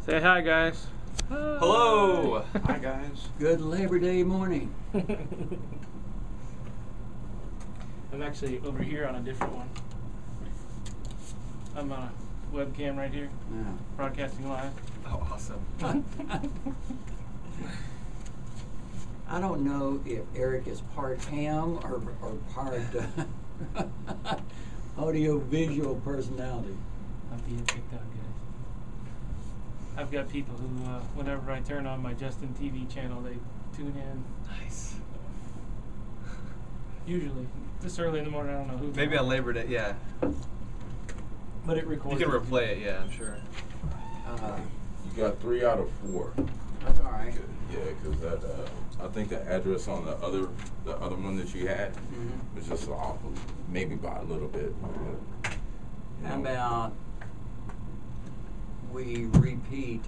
Say hi, guys. Hello. Hi, guys. Good Labor Day morning. I'm actually over here on a different one. I'm on a webcam right here, broadcasting live. Oh, awesome. I don't know if Eric is part ham or part audio-visual personality. I'm being picked on, guys. I've got people who, whenever I turn on my Justin TV channel, they tune in. Nice. Usually. This early in the morning, I don't know who. Maybe on Labor Day, yeah. But it records. You can replay it, yeah, I'm sure. You got 3 out of 4. That's all right. Yeah, because that I think the address on the other one that you had was just off, maybe by a little bit. How about we repeat?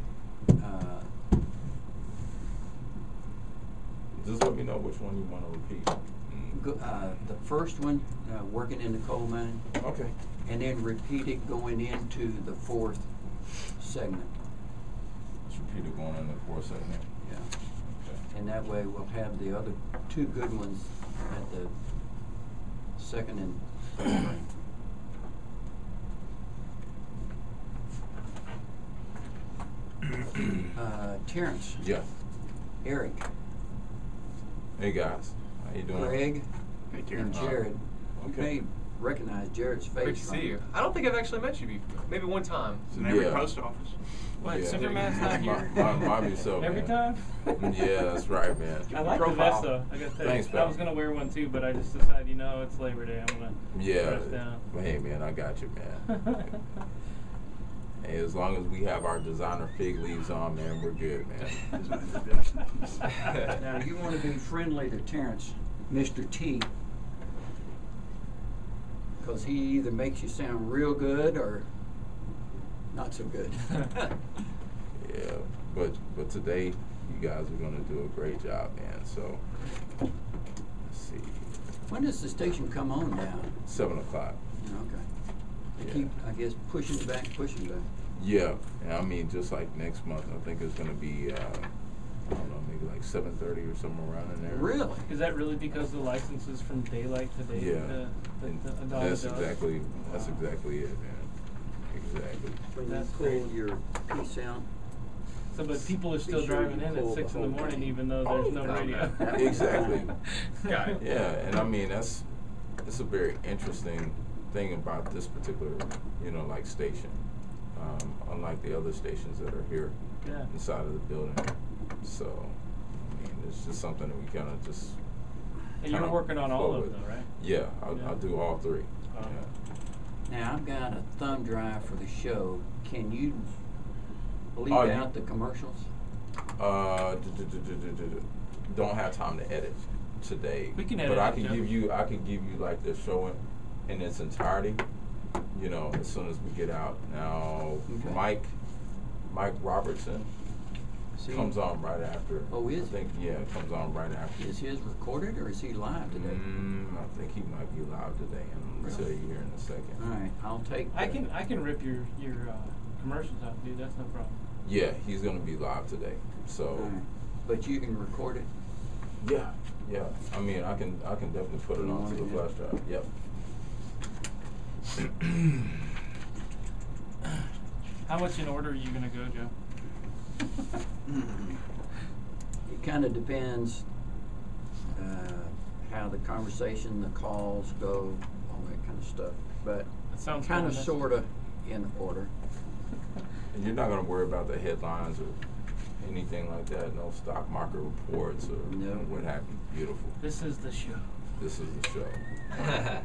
Just let me know which one you want to repeat. The first one, working in the coal mine. Okay. And then repeat it going into the 4th segment. Let's repeat it going in the 4th segment. Yeah. Okay. And that way we'll have the other 2 good ones at the 2nd and 3rd ring. Terrence. Yeah. Eric. Hey guys, how you doing? Greg. Hey, And Terrence. Jared. You Okay. may recognize Jared's face. Great to see you. I don't think I've actually met you before. Maybe one time. It's in every Yeah. post office. What, Yeah. Superman's not here? Might be so. Every man. time? Yeah, that's right, man. I like the Profile. vest, though. I gotta tell Thanks, you. pal. I was gonna wear one too, but I just decided, it's Labor Day. I'm gonna Yeah. dress down. Hey man, I got you, man. Hey, as long as we have our designer fig leaves on, man, we're good, man. Now, you want to be friendly to Terrence, Mr. T, because he either makes you sound real good or not so good. Yeah, but today you guys are gonna do a great job, man. So let's see, When does the station come on now? 7 o'clock. Okay. They Yeah. keep, I guess, pushing back. Yeah, and I mean just like next month, I think it's gonna be I don't know, maybe like 7:30 or somewhere around in there. Really? Is that really because the license is from daylight to day? Yeah. And that's exactly it, man. Exactly. When you That's pull great. your P sound. So, but people are Be still sure driving you in pull at 6 the in the whole morning, thing. even though there's no radio. Exactly. Got it. Yeah, and I mean it's a very interesting thing about this particular, like station. Unlike the other stations that are here Yeah. inside of the building. So, I mean, it's just something that we kind of just. And you're kinda working on all flow of with. them, right? Yeah, Yeah. I'll do all 3. Um, Yeah. Now, I've got a thumb drive for the show. Can you leave Oh, out the commercials? Don't have time to edit today. We can but edit I it, can Jeff. give you like the show in its entirety. As soon as we get out. Now, Okay. Mike Robertson See, comes on right after. Oh, is I he? think comes on right after. Is his recorded or is he live today? I think he might be live today, and I'm gonna tell you here in a second. All right, I'll take. I can rip your commercials out, dude. That's no problem. Yeah, he's gonna be live today. So. All right. But you can record it. Yeah. I mean, I can definitely put it onto the flash drive. Yep. How much in order are you gonna go, Joe? It kind of depends how the conversation, the calls go, all that kind of stuff. But That sounds kind of, fun. sort of in order. And you're not going to worry about the headlines or anything like that. No stock market reports or No. what have you. Beautiful. This is the show. This is the show. Man.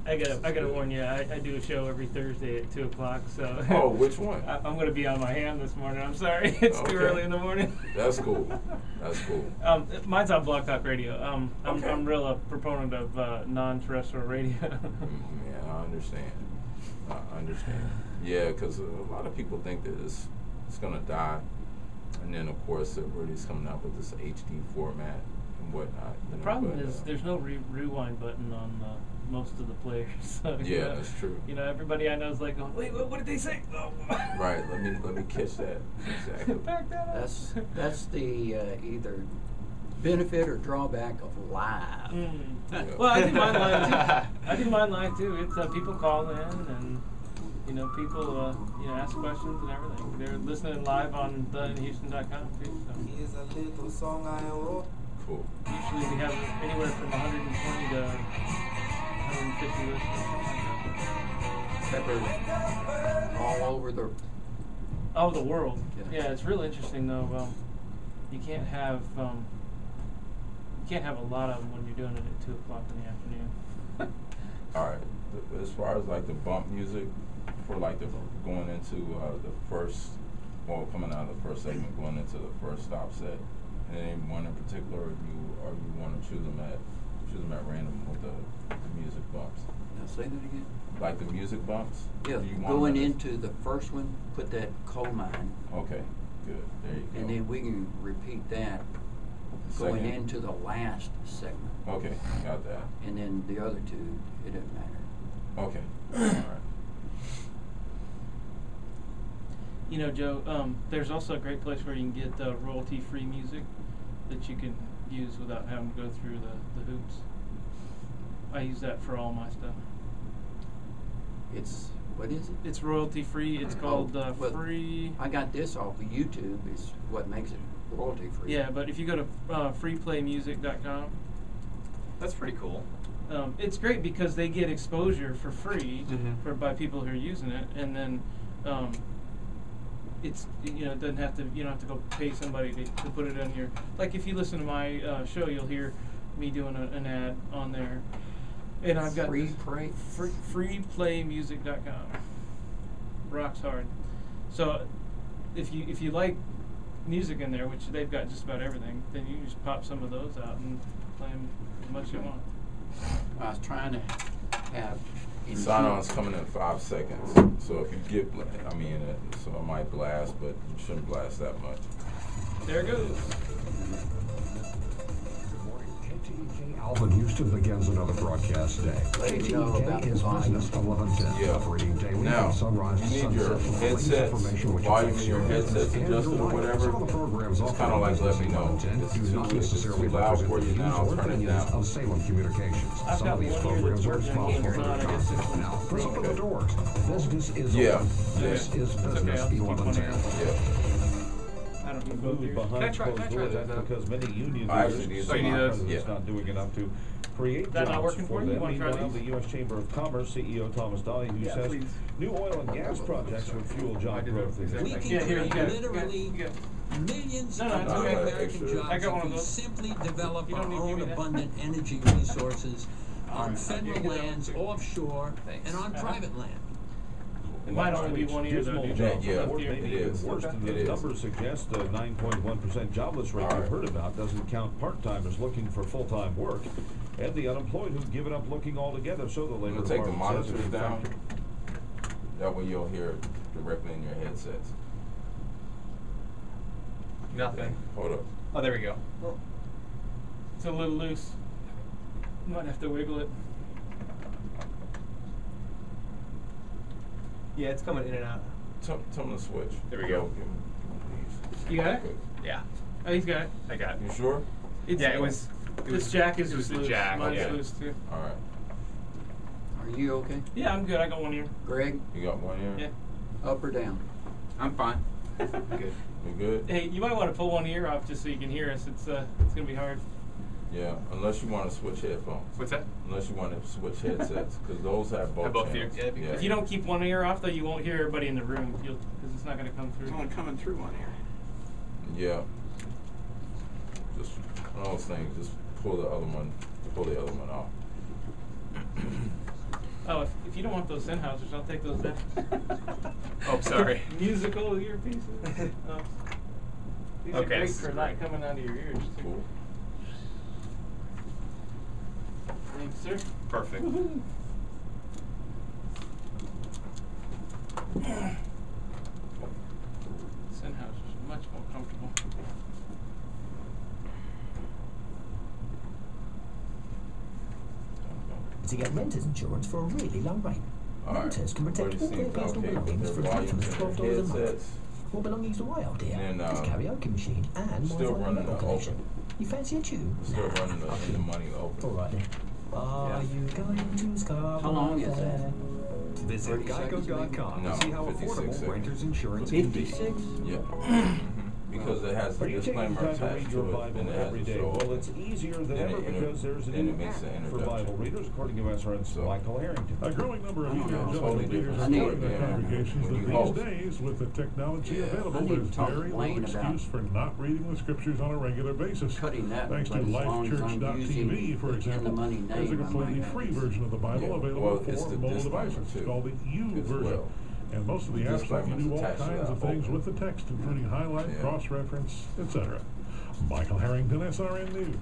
I gotta warn you. I do a show every Thursday at 2 o'clock. So. Oh, which one? I'm gonna be on my hand this morning. I'm sorry. It's Okay. too early in the morning. That's cool. That's cool. Mine's on Blog Talk Radio. Okay. I'm real a proponent of non-terrestrial radio. Yeah, I understand. Yeah, because a lot of people think that it's going to die. And then, of course, everybody's coming out with this HD format and whatnot. The problem is there's no rewind button on most of the players. So, you Yeah, know, that's true. You know, everybody I know is like, going, wait, what did they say? Oh. Right. Let me catch that. Exactly. Back that up. That's the either benefit or drawback of live. Yeah. Well, I do mine live too. I do mine live too. It's people call in and people ask questions and everything. They're listening live on theinhouston.com too. So. Here's a little song I wrote. Cool. Usually we have anywhere from 120 to 150 listeners, something like that. All over the Oh, the world. Yeah. Yeah, it's real interesting though. You can't have a lot of them when you're doing it at 2 o'clock in the afternoon. All right. As far as like the bump music for like the going into the first, well, coming out of the first segment, going into the first stop set, and any one in particular, or you want to choose them at random with the music bumps. Now say that again. Like the music bumps. Yeah, Do you want going them into the first one, put that coal mine, Okay. Good. There you go. and then we can repeat that going Second. into the last segment, Okay. Got that. and then the other two, it doesn't matter. Okay. All right. You know, Joe, there's also a great place where you can get royalty-free music that you can use without having to go through the hoops. I use that for all my stuff. It's what is it? It's royalty-free. It's called well, Free. I got this off of YouTube. Is what makes it royalty free. Yeah, but if you go to freeplaymusic.com, That's pretty cool. it's great because they get exposure for free Mhm. by people who are using it, and then it doesn't have to you don't have to go pay somebody to put it on your, like if you listen to my show, you'll hear me doing an ad on there, and I've got freeplaymusic.com. Rocks hard. So if you like music in there, which they've got just about everything, then you just pop some of those out and play them as much as you want. I was trying to have. Sign-on's coming in 5 seconds. So if you get, so I might blast, but you shouldn't blast that much. There it goes. KTEK Alvin Houston begins another broadcast day. Let him know about KTEK is the volume. business 1110, Yeah. operating daily Now, from sunrise you to need sunset your with the latest headsets, information which volume affects in your business headsets and adjusted your or life. whatever. Some of the programs It's offered kinda on like Business let me know. 1110 It's do too- not it's necessarily too loud represent for the you views now, or turn it opinions down. of Salem Communications. I've Some got of these one ear programs that's are working, responsible it's for not, the I guess content. it's one. Now, let's open the doors. Business is Yeah. open. This Yeah. is It's okay, Business I'll just keep one 1110. ear. Yeah. I don't need both Move ears. behind Can I try closed that? doors because many union I actually leaders need So you need say those? the president's Yeah. not doing enough to create That not jobs working for for you? them. You wanna try Meanwhile, these? the U.S. Chamber of Commerce CEO Thomas Daly, who Yeah, says please. new oil and gas projects would fuel I job did growth that in this exactly. We country. can Yeah, here, you create go. literally You go. millions No, of it's new okay. American Extra. jobs I got one if of we those. simply develop You our don't need to give own me that. abundant energy resources on Alright. federal You can get that one lands, too. offshore, Thanks. and on private land. It might only be one ear though, Dismal dude. job Yeah, report, it maybe even is. worse than the It is. numbers suggest. The 9.1% jobless rate All we've right. heard about doesn't count part-timers looking for full-time work, and the unemployed who've given up looking altogether. So the I'm labor gonna take the department says monitors in down. fact- That way you'll hear it directly in your headsets. Nothing. Hold up. Oh, there we go. It's a little loose. Might have to wiggle it. Yeah, it's coming in and out. Tell them to switch. There we go. Give 'em these. You got it? Yeah, Oh, he's got it. I got it. You sure? It's, Yeah, it was. This jack is It was just the loose. jack. Mine's Yeah. loose too. All right. Are you okay, Yeah, I'm good. I got one ear. Greg? You got one ear? Yeah. Up or down? I'm fine. Good. You good? Hey, you might want to pull one ear off just so you can hear us. It's gonna be hard. Yeah. Unless you want to switch headphones. What's that? Unless you want to switch headsets, because those have both. Have both channels. ears? Yeah, that'd be Yeah. great. If you don't keep one ear off, though, you won't hear everybody in the room. Because it's not gonna come It's through. only coming through on here. Yeah. Just one of those things. Just pull the other one. Pull the other one off. Oh, if you don't want those Sennheisers, I'll take those down. Oh, sorry. Musical earpieces. Oh. These are Okay, great this is for not great. coming out of your ears. Too. Cool. Thanks, sir. Perfect. Woohoo. Sennheisers are much more comfortable. to get renter's insurance for a really low rate. Alright, Renters can protect all everybody their seems personal okay with belongings their for as little volumes as and their $12 a month. headsets. What belongings do I hold here? And then, This karaoke machine and my still Wi-Fi running remote the connection. open. You fancy a tune? Still running the in the money open. All right then. Are you going to Scarborough? How long is that? Visit 30 seconds, geico.com No, to see how 56 affordable seconds. renter's insurance can be. 56? Yeah. Because it has the Are you taking disclaimer time to attached read your to it, Bible and it has every the day? show. Well, it's easier than Then ever it because there's a then new it makes the app for introduction. Bible readers, according to SRN's So- Michael Harrington. A growing number of I don't know, evangelical totally leaders different. are I need- telling their yeah, congregations when that you these host. days, with the technology Yeah. available, I need to there's talk to very Blaine little about excuse for not reading the scriptures on a regular basis. cutting that, Thanks to but as long as I'm lifechurch.tv, using for the example, money there's a name, I completely might free have- version of the Bible Yeah, available well, it's for the mobile disclaimer, devices. It's too, called the U as version. well. And most of the The apps let you disclaimer's do all attached to kinds that of things open. with the text, including highlight, Yeah. cross-reference, etc. Michael Harrington, SRN News.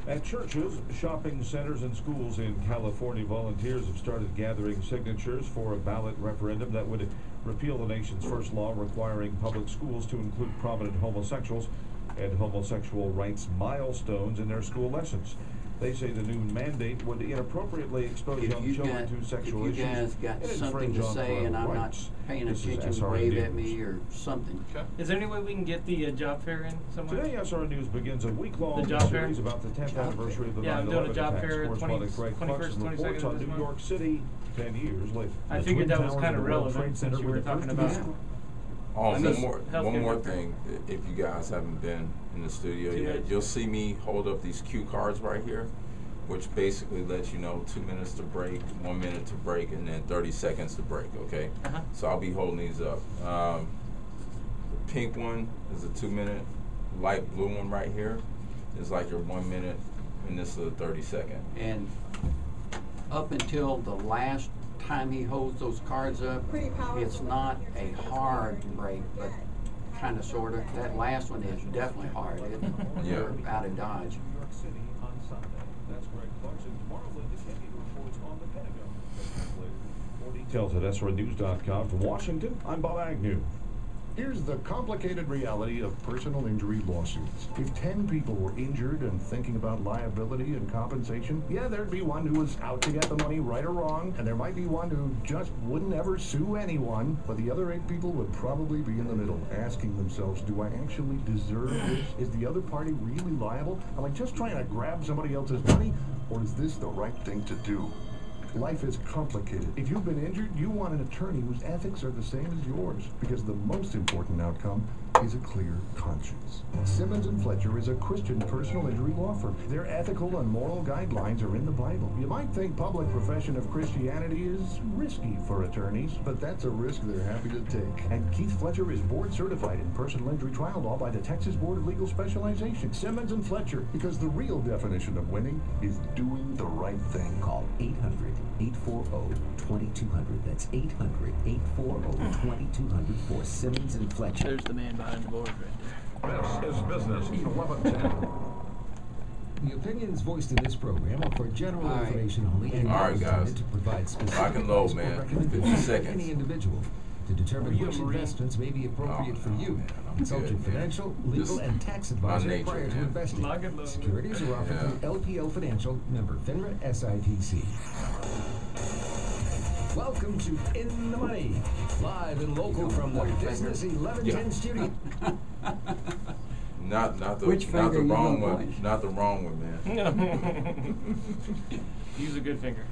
At churches, shopping centers, and schools in California, volunteers have started gathering signatures for a ballot referendum that would repeal the nation's first law requiring public schools to include prominent homosexuals and homosexual rights milestones in their school lessons. They say the new mandate would inappropriately expose If young you children got, to if sexual you issues guys got and something infringe to on say and parental I'm not rights. paying This is attention, SRN wave at News. me or something. Okay. Is there any way we can get the job fair in somewhere? Today, SRN News begins a week-long The job fair? series about the 10th anniversary of the Yeah, I'm 9/11 doing a job attacks. fair Correspondent Greg 21st, Clarkson 22nd reports on of this New month. York City 10 years later. I The figured Twin that was Towers kind of of the World relevant Trade since Center you were were the talking first to about. destroy. Oh, I mean, one healthcare more worker. thing. If you guys haven't been in the studio 2 yet, minutes. you'll see me hold up these cue cards right here, which basically lets you know 2 minutes to break, 1 minute to break, and then 30 seconds to break. Okay. Uh-huh. So I'll be holding these up. The pink one is a 2 minute. Light blue one right here is like your 1 minute, and this is a 30-second. And up until the last time he holds those cards up, it's not a hard break, but kind of, sort of. That last one is definitely hard. Yeah. We're out of Dodge. New York City on Sunday. That's Greg Clarkson. Tomorrow, Linda Kennedy reports on the Pentagon. More details at SRNews.com. From Washington, I'm Bob Agnew. Here's the complicated reality of personal injury lawsuits. If 10 people were injured and thinking about liability and compensation, yeah, there'd be one who was out to get the money right or wrong, and there might be one who just wouldn't ever sue anyone, but the other 8 people would probably be in the middle, asking themselves, do I actually deserve this? Is the other party really liable? Am I just trying to grab somebody else's money, or is this the right thing to do? Life is complicated. If you've been injured, you want an attorney whose ethics are the same as yours, because the most important outcome is a clear conscience. Simmons & Fletcher is a Christian personal injury law firm. Their ethical and moral guidelines are in the Bible. You might think public profession of Christianity is risky for attorneys, but that's a risk they're happy to take. And Keith Fletcher is board certified in personal injury trial law by the Texas Board of Legal Specialization. Simmons & Fletcher, because the real definition of winning is doing the right thing. Call 800-840-2200. That's 800-840-2200 for Simmons & Fletcher. There's the man behind the board right there. This is Business 1110. The opinions voiced in this program are for general All right. information only and All not right, guys. intended to provide specific Lock and load, advice or man. 50 recommendations to seconds. any individual. To determine Are you a which Marine? investments may be appropriate Oh, for no, you, man, I'm consult good, your man. financial, legal, This and tax my advisor nature, prior to man. investing. Lock and load. Securities are offered Yeah. through LPL Financial, member FINRA SIPC. Welcome to In the Money, live and local from the Business 1110 studio. Not the Which not finger the you wrong gonna one. point? Not the wrong one, man. Use a good finger.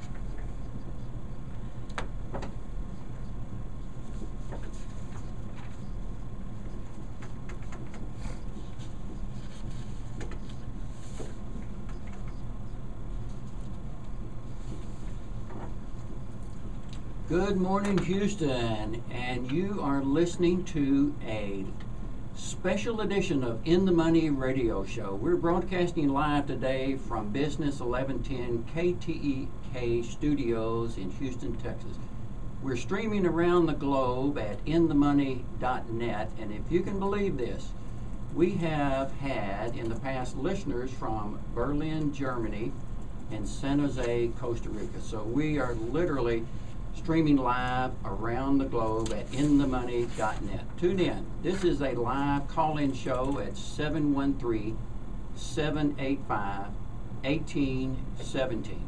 Good morning, Houston, and you are listening to a special edition of In the Money radio show. We're broadcasting live today from Business 1110 KTEK studios in Houston, Texas. We're streaming around the globe at inthemoney.net, and if you can believe this, we have had in the past listeners from Berlin, Germany, and San Jose, Costa Rica. So we are literally streaming live around the globe at inthemoney.net. Tune in. This is a live call-in show at 713-785-1817.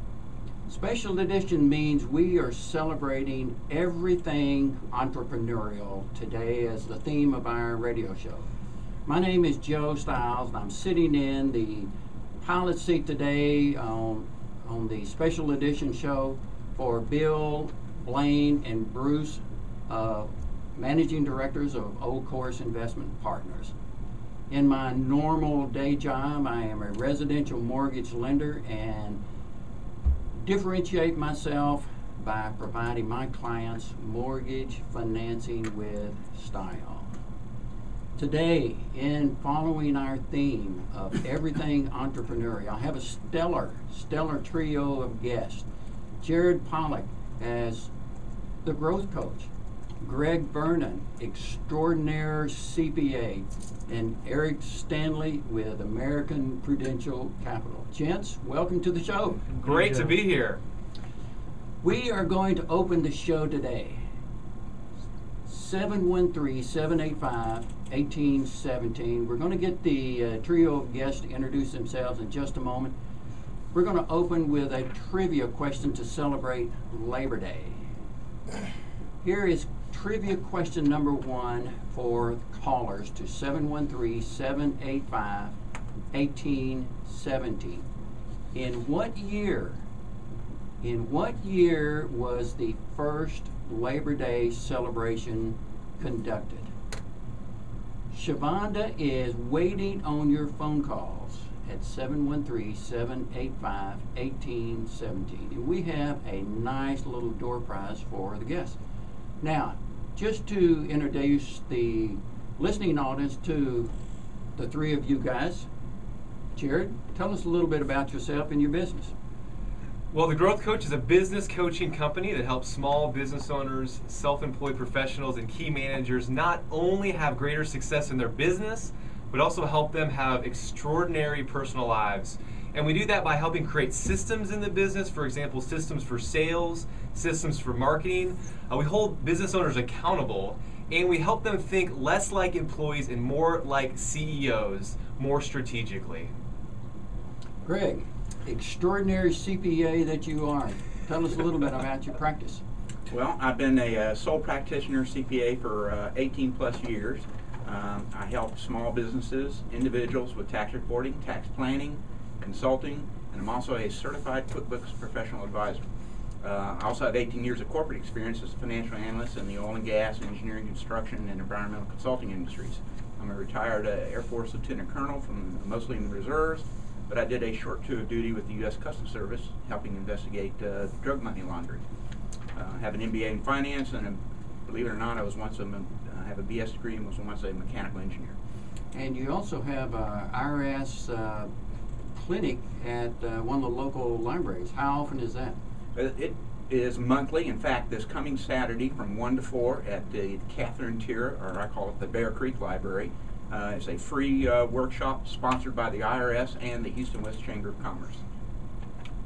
Special edition means we are celebrating everything entrepreneurial today as the theme of our radio show. My name is Joe Stiles, and I'm sitting in the pilot seat today on the special edition show for Bill, Blaine, and Bruce, managing directors of Old Course Investment Partners. In my normal day job, I am a residential mortgage lender and differentiate myself by providing my clients mortgage financing with style. Today, in following our theme of everything entrepreneurial, I have a stellar trio of guests. Jared Pollack as the growth coach, Greg Vernon, extraordinaire CPA, and Eric Standlee with American Prudential Capital. Gents, welcome to the show. Great to be here. We are going to open the show today. 713-785-1817. We're going to get the trio of guests to introduce themselves in just a moment. We're going to open with a trivia question to celebrate Labor Day. Here is trivia question number 1 for callers to 713-785-1817. In what year was the first Labor Day celebration conducted? Shavonda is waiting on your phone calls at 713-785-1817. And we have a nice little door prize for the guests. Now, just to introduce the listening audience to the three of you guys, Jared, tell us a little bit about yourself and your business. Well, the Growth Coach is a business coaching company that helps small business owners, self-employed professionals, and key managers not only have greater success in their business, but also help them have extraordinary personal lives. And we do that by helping create systems in the business, for example, systems for sales, systems for marketing. We hold business owners accountable, and we help them think less like employees and more like CEOs, more strategically. Greg, extraordinary CPA that you are. Tell us a little bit about your practice. Well, I've been a sole practitioner CPA for 18 plus years. I help small businesses, individuals with tax reporting, tax planning, consulting, and I'm also a certified QuickBooks professional advisor. I also have 18 years of corporate experience as a financial analyst in the oil and gas, engineering, construction, and environmental consulting industries. I'm a retired Air Force Lieutenant Colonel from mostly in the reserves, but I did a short tour of duty with the U.S. Customs Service, helping investigate drug money laundering. I have an MBA in finance, and believe it or not, I have a BS degree and was once a mechanical engineer. And you also have a IRS clinic at one of the local libraries. How often is that? It is monthly. In fact, this coming Saturday from 1 to 4 at the Catherine Tier, or I call it the Bear Creek Library. It's a free workshop sponsored by the IRS and the Houston West Chamber of Commerce.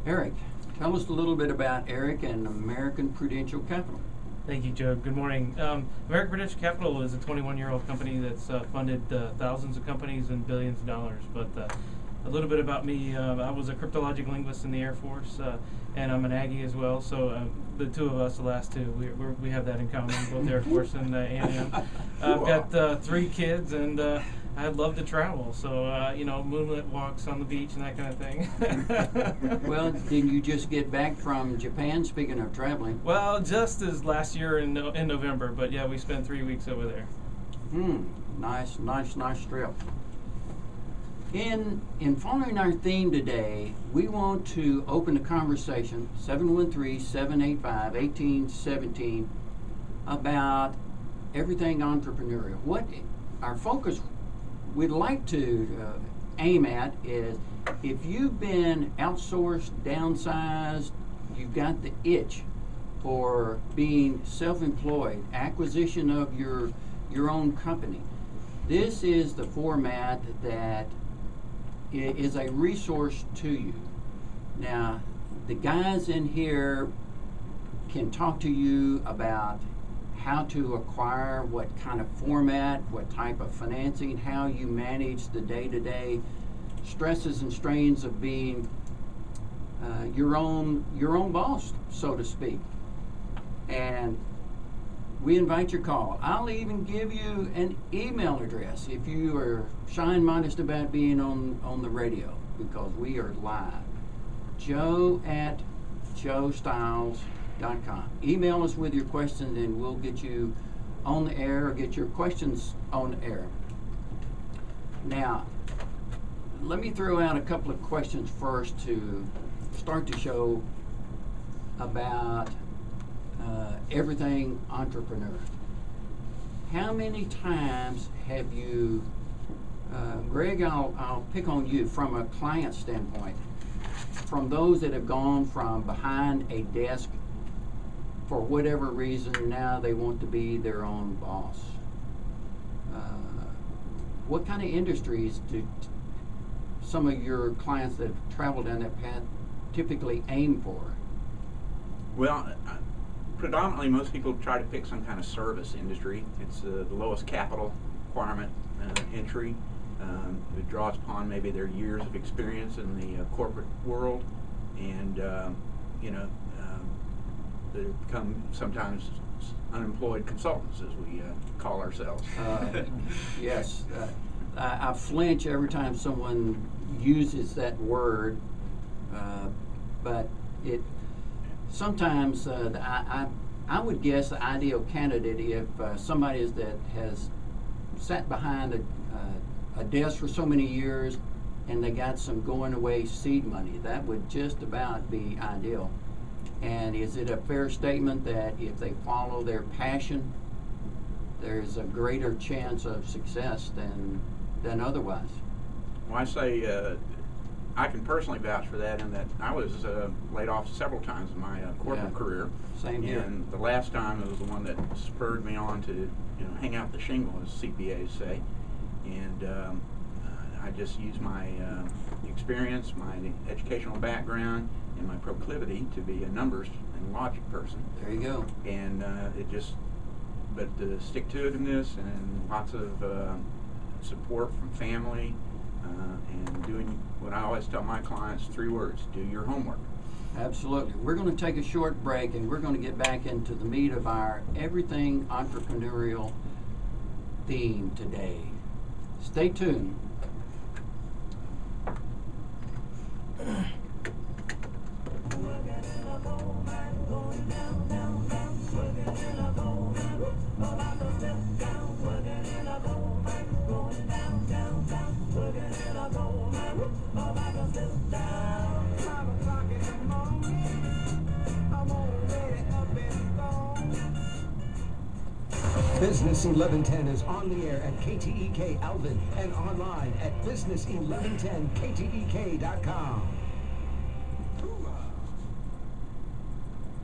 Eric, tell us a little bit about Eric and American Prudential Capital. Thank you, Joe. Good morning. American Prudential Capital is a 21-year-old company that's funded thousands of companies and billions of dollars. But a little bit about me, I was a cryptologic linguist in the Air Force, and I'm an Aggie as well. So the two of us, the last two, we have that in common, both Air Force and A&M. I've got 3 kids, and I'd love to travel. So, moonlit walks on the beach and that kind of thing. Well, did you just get back from Japan, speaking of traveling? Well, just as last year in November, but yeah, we spent 3 weeks over there. Nice trip. In following our theme today, we want to open a conversation, 713-785-1817, about everything entrepreneurial. What our focus we'd like to aim at is if you've been outsourced, downsized, you've got the itch for being self-employed, acquisition of your own company. This is the format that is a resource to you. Now, the guys in here can talk to you about how to acquire, what kind of format, what type of financing, how you manage the day-to-day stresses and strains of being your own boss, so to speak. And we invite your call. I'll even give you an email address if you are shy and modest about being on the radio, because we are live. joe@joestiles.com. Email us with your questions and we'll get you on the air, or get your questions on the air. Now, let me throw out a couple of questions first to start the show about everything entrepreneur. How many times have you, Greg, I'll pick on you from a client standpoint, from those that have gone from behind a desk for whatever reason, now they want to be their own boss. What kind of industries do some of your clients that have traveled down that path typically aim for? Well, predominantly most people try to pick some kind of service industry. It's the lowest capital requirement entry. It draws upon maybe their years of experience in the corporate world, and they become sometimes unemployed consultants, as we call ourselves. Yes. I flinch every time someone uses that word, but it sometimes I would guess the ideal candidate, if somebody is that has sat behind a desk for so many years and they got some going away seed money, that would just about be ideal. And is it a fair statement that if they follow their passion, there's a greater chance of success than otherwise? Well, I say I can personally vouch for that, in that I was laid off several times in my corporate career. Same here. And the last time it was the one that spurred me on to hang out the shingle, as CPAs say. And I just used my experience, my educational background, and my proclivity to be a numbers and logic person. There you go. And but the stick-to-itiveness and lots of support from family, and doing what I always tell my clients, 3 words: do your homework. Absolutely. We're going to take a short break and we're going to get back into the meat of our everything entrepreneurial theme today. Stay tuned. Business 1110 is on the air at KTEK Alvin and online at business1110ktek.com.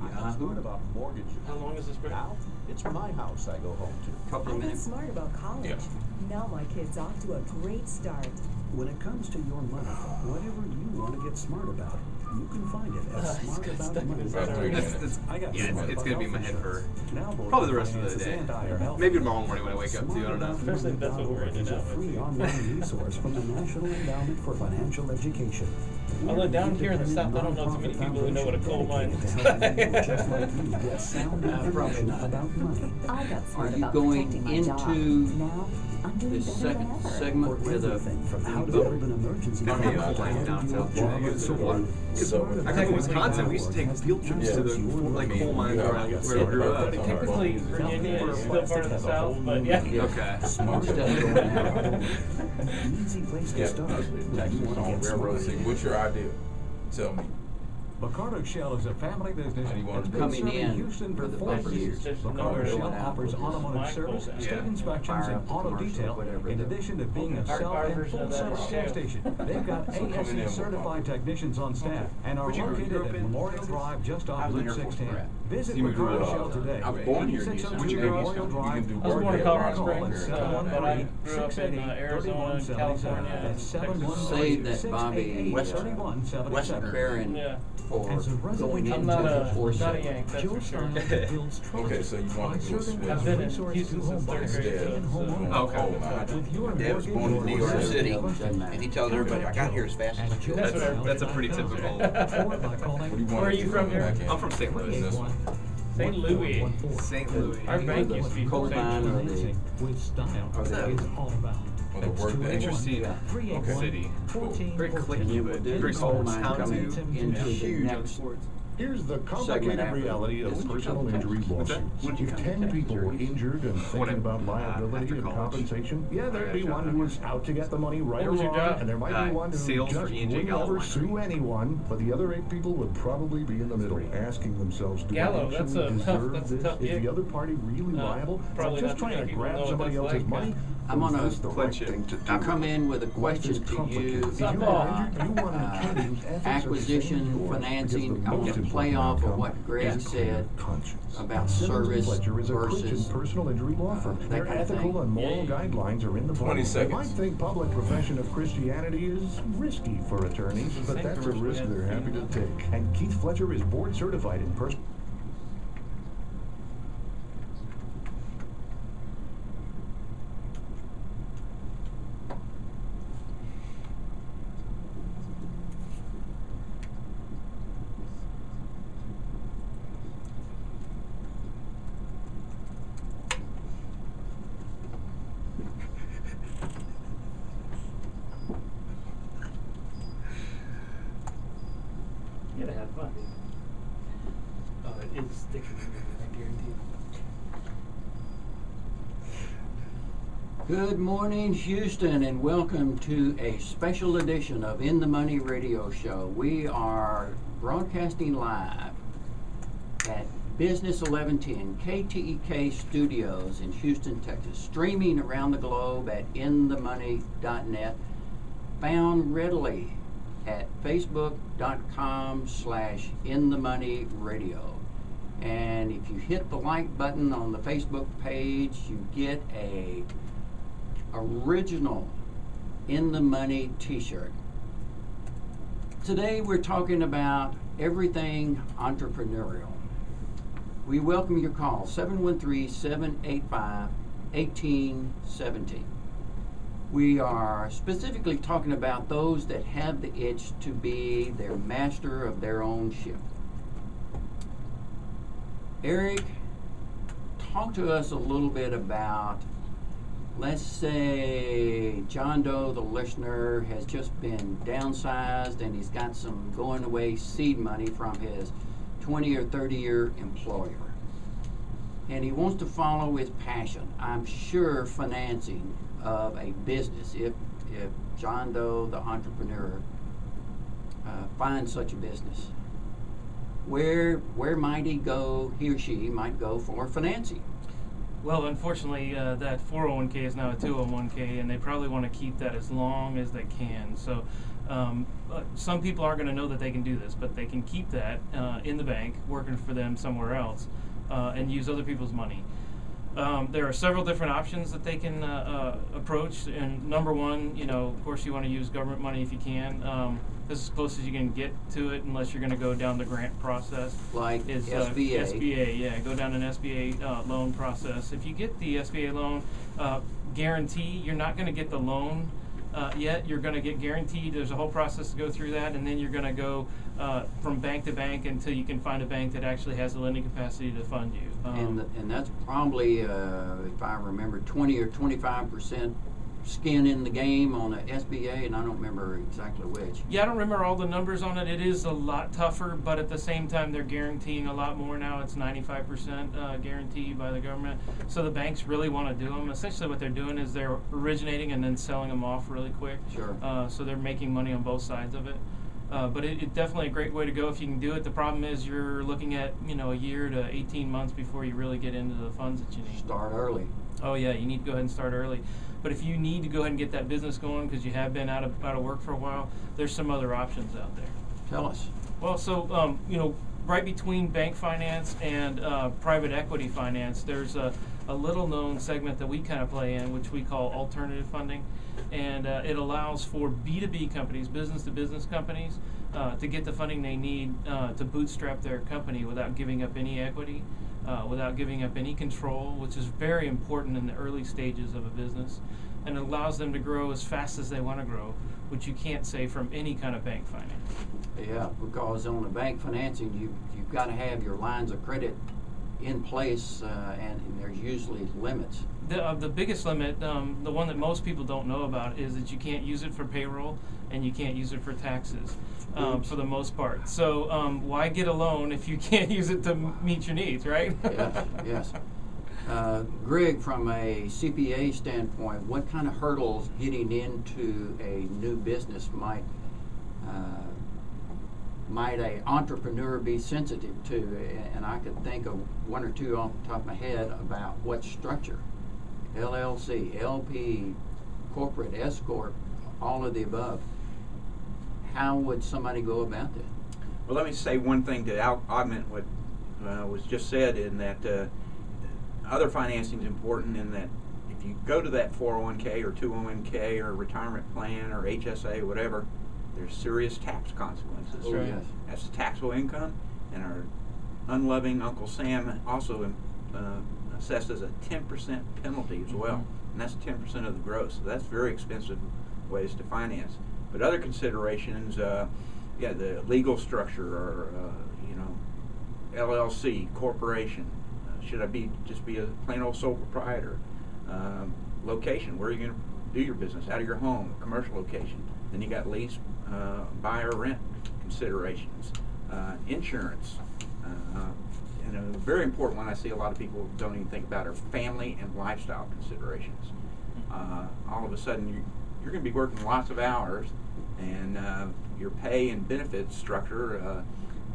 I'm smart about mortgages. How long is this break? Now, it's my house I go home to. Couple of I got minutes. smart about college. Yeah. Now my kid's off to a great start. When it comes to your money, whatever you want to get smart about, you can find it at Smart About Money. About 3 minutes. It's going to be in my head for Now, probably the rest of the day. Maybe tomorrow morning when I wake up too, I don't know. Especially if that's what we're ending is a up with. free online resource from the National Endowment for Financial Education. Although down here in the South, I don't know too many people who know what a coal mine is. Just like you get sound Probably information not. about money. I got Are smart you about going protecting my job. into Now I'm doing this better second than ever. segment For with a everything from how to book? build an emergency Gonna be fund like to down your south job Georgia. and so on. It's over. Smart I think in Wisconsin, we used to take field trips to the like coal mines where I grew up. Typically, Virginia is still part of the South, but yeah. Okay. Smart Easy place to Yeah, start. Texas on railroad. What's your idea? Tell me. Bacardo Shell is a family business And you want that's to been Coming serving in Houston for for the 40 buses. years. Just Bacardo nowhere Shell going out offers with automotive this service, micro. state Yeah. inspections, Fire and up the auto commercial, detail, whatever in the- addition to being a Our self and version full of that service is gas Shell. station. They've got So come in ASE there. certified technicians on staff and are Where'd you grow located up at in? Memorial Drive just off I was in Route Air Force 610. brat. Visit You grew Bacardo up- Shell today. I was born here in 8602 Houston. Memorial You can Drive. do I was work born in there. Colorado Call Springs, at but I grew up in Arizona, 713-688-3177. California, and That's Texas. 713-688-3177. Save that Bobby Western. Barron Yeah. for As a going resident into I'm not the a, force not a center. Yank, that's Joe for sure. Stiles builds trust Okay, so you want by to do a serving switch. I've as been a in resource Houston to since home third buyers grade, and so homeowners. Oh, okay. okay. With your Dad was mortgage born in or New York real City, estate questions, and he tells everybody, I got here as fast as I could. That's what everybody That's a pretty typical. Or by calling What do you want Where are to you do from on the here? back end? I'm from St. Louis. This one. St. Louis. St. Louis. Our bank used to be Coal from mine St. or Louis. the with style is all about. Or the work day. Interesting Okay. city. 14, Very clicky, And but then very the small coal mine town coming too. into the Huge on next sports. Here's the Segment complicated after. reality of When'd you personal come to injury Texas? What's that? lawsuits. When'd you If come to 10 Texas? people were injured and thinking about liability after and college. compensation, yeah, there'd be one who was out to get the money right What or was your wrong, job? and there might be one who sales just for E&J wouldn't Gallo ever Winery. sue anyone, but the other 8 people would probably be in the middle, asking themselves, do Gallo, I that's actually a tough- deserve that's a this? tough Is gig. the other party really liable? probably Or not just too many trying to people grab know what somebody that's else's like. money? I'm Or is gonna this the right clinch it. thing to do? I come in with a Life question is to complicated. you If you're Softball. injured, you want an attorney whose ethics are the acquisition, same as yours, financing. because the I want most to play important off of outcome what Greg is a clear said conscience. about Simmons and service Fletcher is a versus Christian personal injury law firm. that Their kind of ethical thing. and moral guidelines are in the 20 Bible. seconds. You might think public profession of Christianity is risky for attorneys, but Same that's a commercial risk we had they're happy to for take. And Keith Fletcher is board certified in personal. You gotta have fun. It's sticking, I guarantee. Good morning, Houston, and welcome to a special edition of In the Money Radio Show. We are broadcasting live at Business 1110 KTEK Studios in Houston, Texas, streaming around the globe at inthemoney.net, found readily at facebook.com/inthemoneyradio. And if you hit the like button on the Facebook page, you get a original In the Money t-shirt. Today we're talking about everything entrepreneurial. We welcome your call, 713-785-1817. We are specifically talking about those that have the itch to be their master of their own ship. Eric, talk to us a little bit about, let's say John Doe, the listener, has just been downsized and he's got some going away seed money from his 20 or 30-year employer. And he wants to follow his passion. I'm sure financing of a business, if John Doe, the entrepreneur, finds such a business, where might he or she might go for financing? Well, unfortunately, that 401k is now a 201k, and they probably want to keep that as long as they can. So some people aren't going to know that they can do this, but they can keep that in the bank, working for them somewhere else, and use other people's money. There are several different options that they can approach. And number one, of course, you want to use government money if you can. This is as close as you can get to it, unless you're going to go down the grant process. Like is SBA. SBA, yeah, go down an SBA loan process. If you get the SBA loan, guarantee you're not going to get the loan yet. You're going to get guaranteed. There's a whole process to go through that, and then you're going to go from bank to bank until you can find a bank that actually has the lending capacity to fund you. And that's probably, if I remember, 20 or 25% skin in the game on a SBA, and I don't remember exactly which. Yeah, I don't remember all the numbers on it. It is a lot tougher, but at the same time, they're guaranteeing a lot more now. It's 95% guaranteed by the government. So the banks really want to do them. Essentially what they're doing is they're originating and then selling them off really quick. Sure. So they're making money on both sides of it. But it's definitely a great way to go if you can do it. The problem is you're looking at, a year to 18 months before you really get into the funds that you need. Start early. Oh yeah, you need to go ahead and start early. But if you need to go ahead and get that business going because you have been out of work for a while, there's some other options out there. Tell us. Well, so right between bank finance and private equity finance, there's a a little known segment that we kind of play in, which we call alternative funding. And it allows for B2B companies, business-to-business companies, to get the funding they need to bootstrap their company without giving up any equity, without giving up any control, which is very important in the early stages of a business. And it allows them to grow as fast as they want to grow, which you can't say from any kind of bank finance. Yeah, because on the bank financing, you've got to have your lines of credit in place, and there's usually limits. The biggest limit, the one that most people don't know about, is that you can't use it for payroll and you can't use it for taxes, for the most part. So why get a loan if you can't use it to meet your needs, right? Yes, yes. Greg, from a CPA standpoint, what kind of hurdles getting into a new business might an entrepreneur be sensitive to? And I could think of one or two off the top of my head about what structure. LLC, LP, corporate, S Corp, all of the above. How would somebody go about that? Well, let me say one thing to augment what was just said, in that other financing is important, in that if you go to that 401k or 201k or retirement plan or HSA, whatever, there's serious tax consequences. Oh, yes. That's taxable income, and our unloving Uncle Sam also assesses a 10% penalty as well, and that's 10% of the gross. So that's very expensive ways to finance. But other considerations, the legal structure, or LLC, corporation. Should I just be a plain old sole proprietor? Location, where are you going to do your business? Out of your home, commercial location. Then you got lease, buy or rent considerations, insurance. And a very important one I see a lot of people don't even think about are family and lifestyle considerations. All of a sudden, you're going to be working lots of hours, and your pay and benefits structure,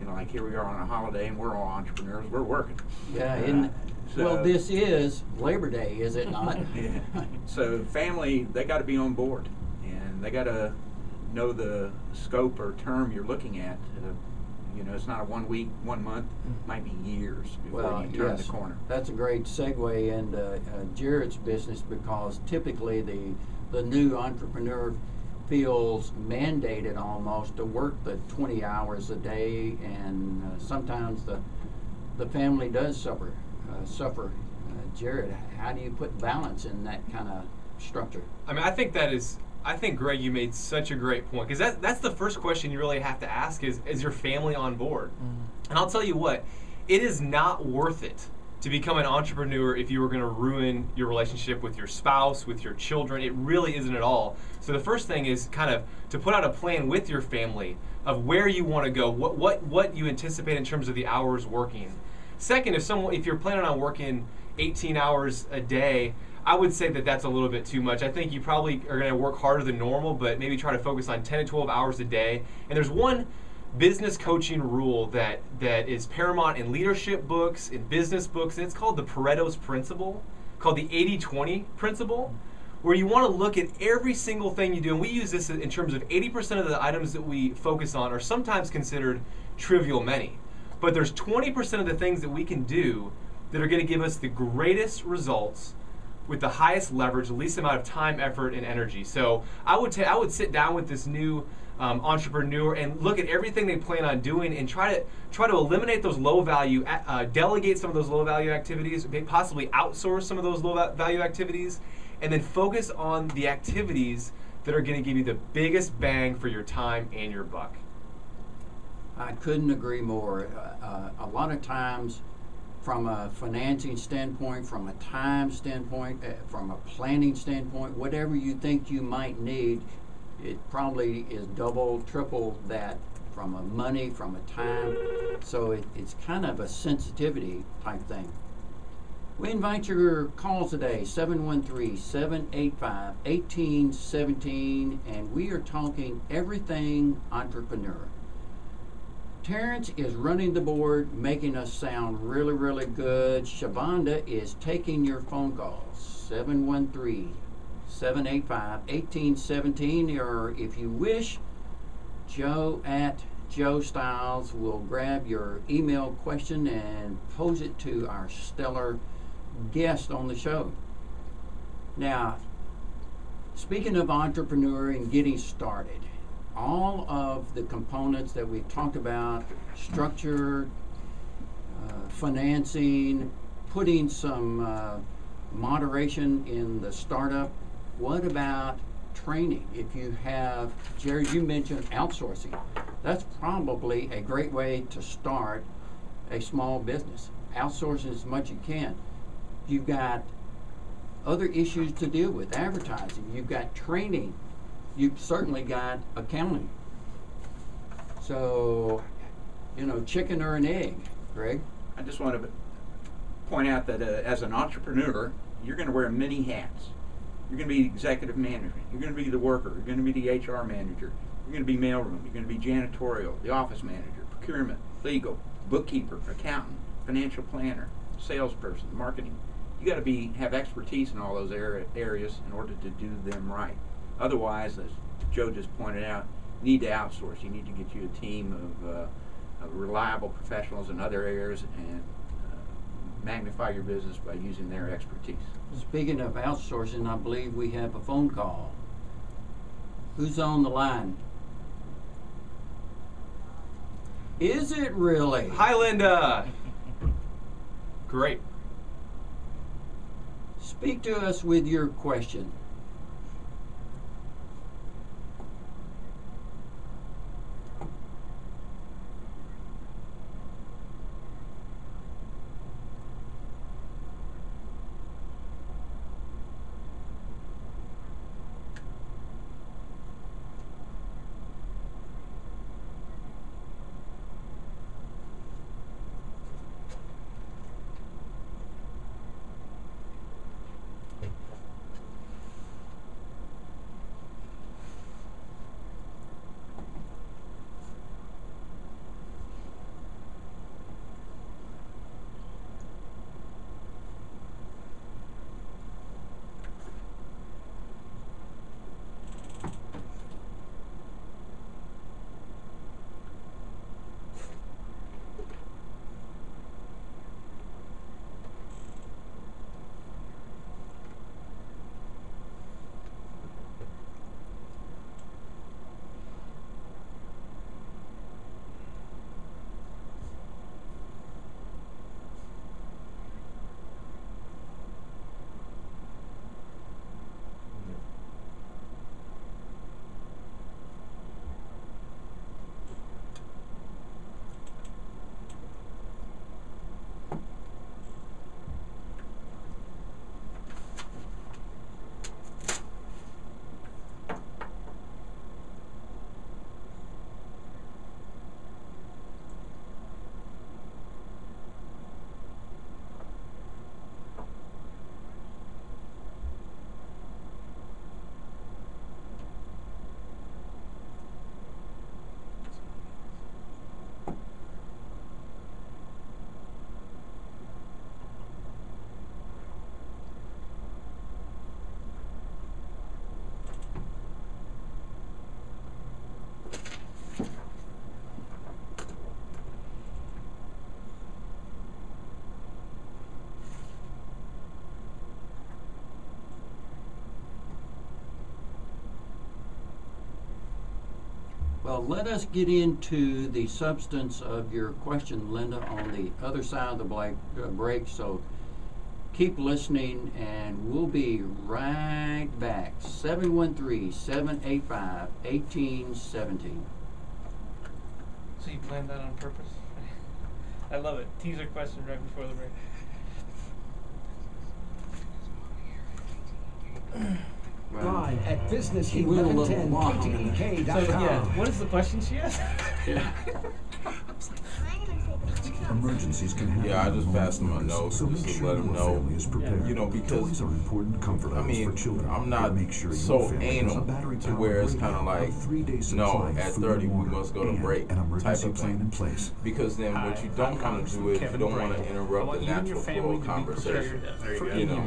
like here we are on a holiday, and we're all entrepreneurs, we're working. Yeah, well, this is Labor Day, is it not? Yeah. So family, they got to be on board, and they got to know the scope or term you're looking at. It's not a 1 week, 1 month, it might be years before you turn the corner. That's a great segue into Jared's business, because typically the new entrepreneur feels mandated almost to work the 20 hours a day, and sometimes the family does suffer. Jared, how do you put balance in that kind of structure? I mean, I think, Greg, you made such a great point, because that's the first question you really have to ask is your family on board? And I'll tell you what, it is not worth it to become an entrepreneur if you were going to ruin your relationship with your spouse, with your children. It really isn't at all. So the first thing is kind of to put out a plan with your family of where you want to go, what you anticipate in terms of the hours working. Second, if you're planning on working 18 hours a day, I would say that that's a little bit too much. I think you probably are going to work harder than normal, but maybe try to focus on 10 to 12 hours a day. And there's one business coaching rule that is paramount in leadership books, in business books, and it's called the Pareto's Principle, called the 80-20 principle, where you want to look at every single thing you do. And we use this in terms of 80% of the items that we focus on are sometimes considered trivial many. But there's 20% of the things that we can do that are going to give us the greatest results with the highest leverage, the least amount of time, effort, and energy. So I would sit down with this new entrepreneur and look at everything they plan on doing, and try to eliminate those low value, delegate some of those low value activities, possibly outsource some of those low value activities, and then focus on the activities that are going to give you the biggest bang for your time and your buck. I couldn't agree more. A lot of times, from a financing standpoint, from a time standpoint, from a planning standpoint, whatever you think you might need, it probably is double, triple that from a money, from a time. So it's kind of a sensitivity type thing. We invite your calls today, 713-785-1817, and we are talking everything entrepreneur. Terrence is running the board, making us sound really, really good. Shavonda is taking your phone calls, 713-785-1817, or if you wish, Joe at Joe Stiles will grab your email question and pose it to our stellar guest on the show. Now, speaking of entrepreneur and getting started, all of the components that we've talked about, structure, financing, putting some moderation in the startup, what about training? If you have, Jerry, you mentioned outsourcing. That's probably a great way to start a small business. Outsource as much as you can. You've got other issues to deal with, advertising. You've got training. You've certainly got accounting. So, you know, chicken or an egg, Greg? I just want to point out that as an entrepreneur, you're going to wear many hats. You're going to be executive management. You're going to be the worker. You're going to be the HR manager. You're going to be mailroom. You're going to be janitorial, the office manager, procurement, legal, bookkeeper, accountant, financial planner, salesperson, marketing. You got to have expertise in all those areas in order to do them right. Otherwise, as Joe just pointed out, you need to outsource. You need to get you a team of reliable professionals in other areas and magnify your business by using their expertise. Speaking of outsourcing, I believe we have a phone call. Who's on the line? Is it really? Hi, Linda. Great. Speak to us with your question. Well, let us get into the substance of your question, Linda, on the other side of the break. So keep listening, and we'll be right back. 713-785-1817. So you planned that on purpose? I love it. Teaser question right before the break. Live at Business He went a little 1110 long. KTEK.com. So yeah, what is the question she asked? Yeah. Emergencies can happen. Yeah, I just passed him a note so just make to sure let him your know. family is prepared. You know, because toys are important comfort I items mean, for children. I'm not Make sure so your family has a anal to battery-powered where it's radio, kind of like, a 3-day no, supply of at food 30 and we water, must go to and break an type emergency of plan in thing. place. Because then what you don't want to do is you don't want to interrupt the natural flow of conversation. You know,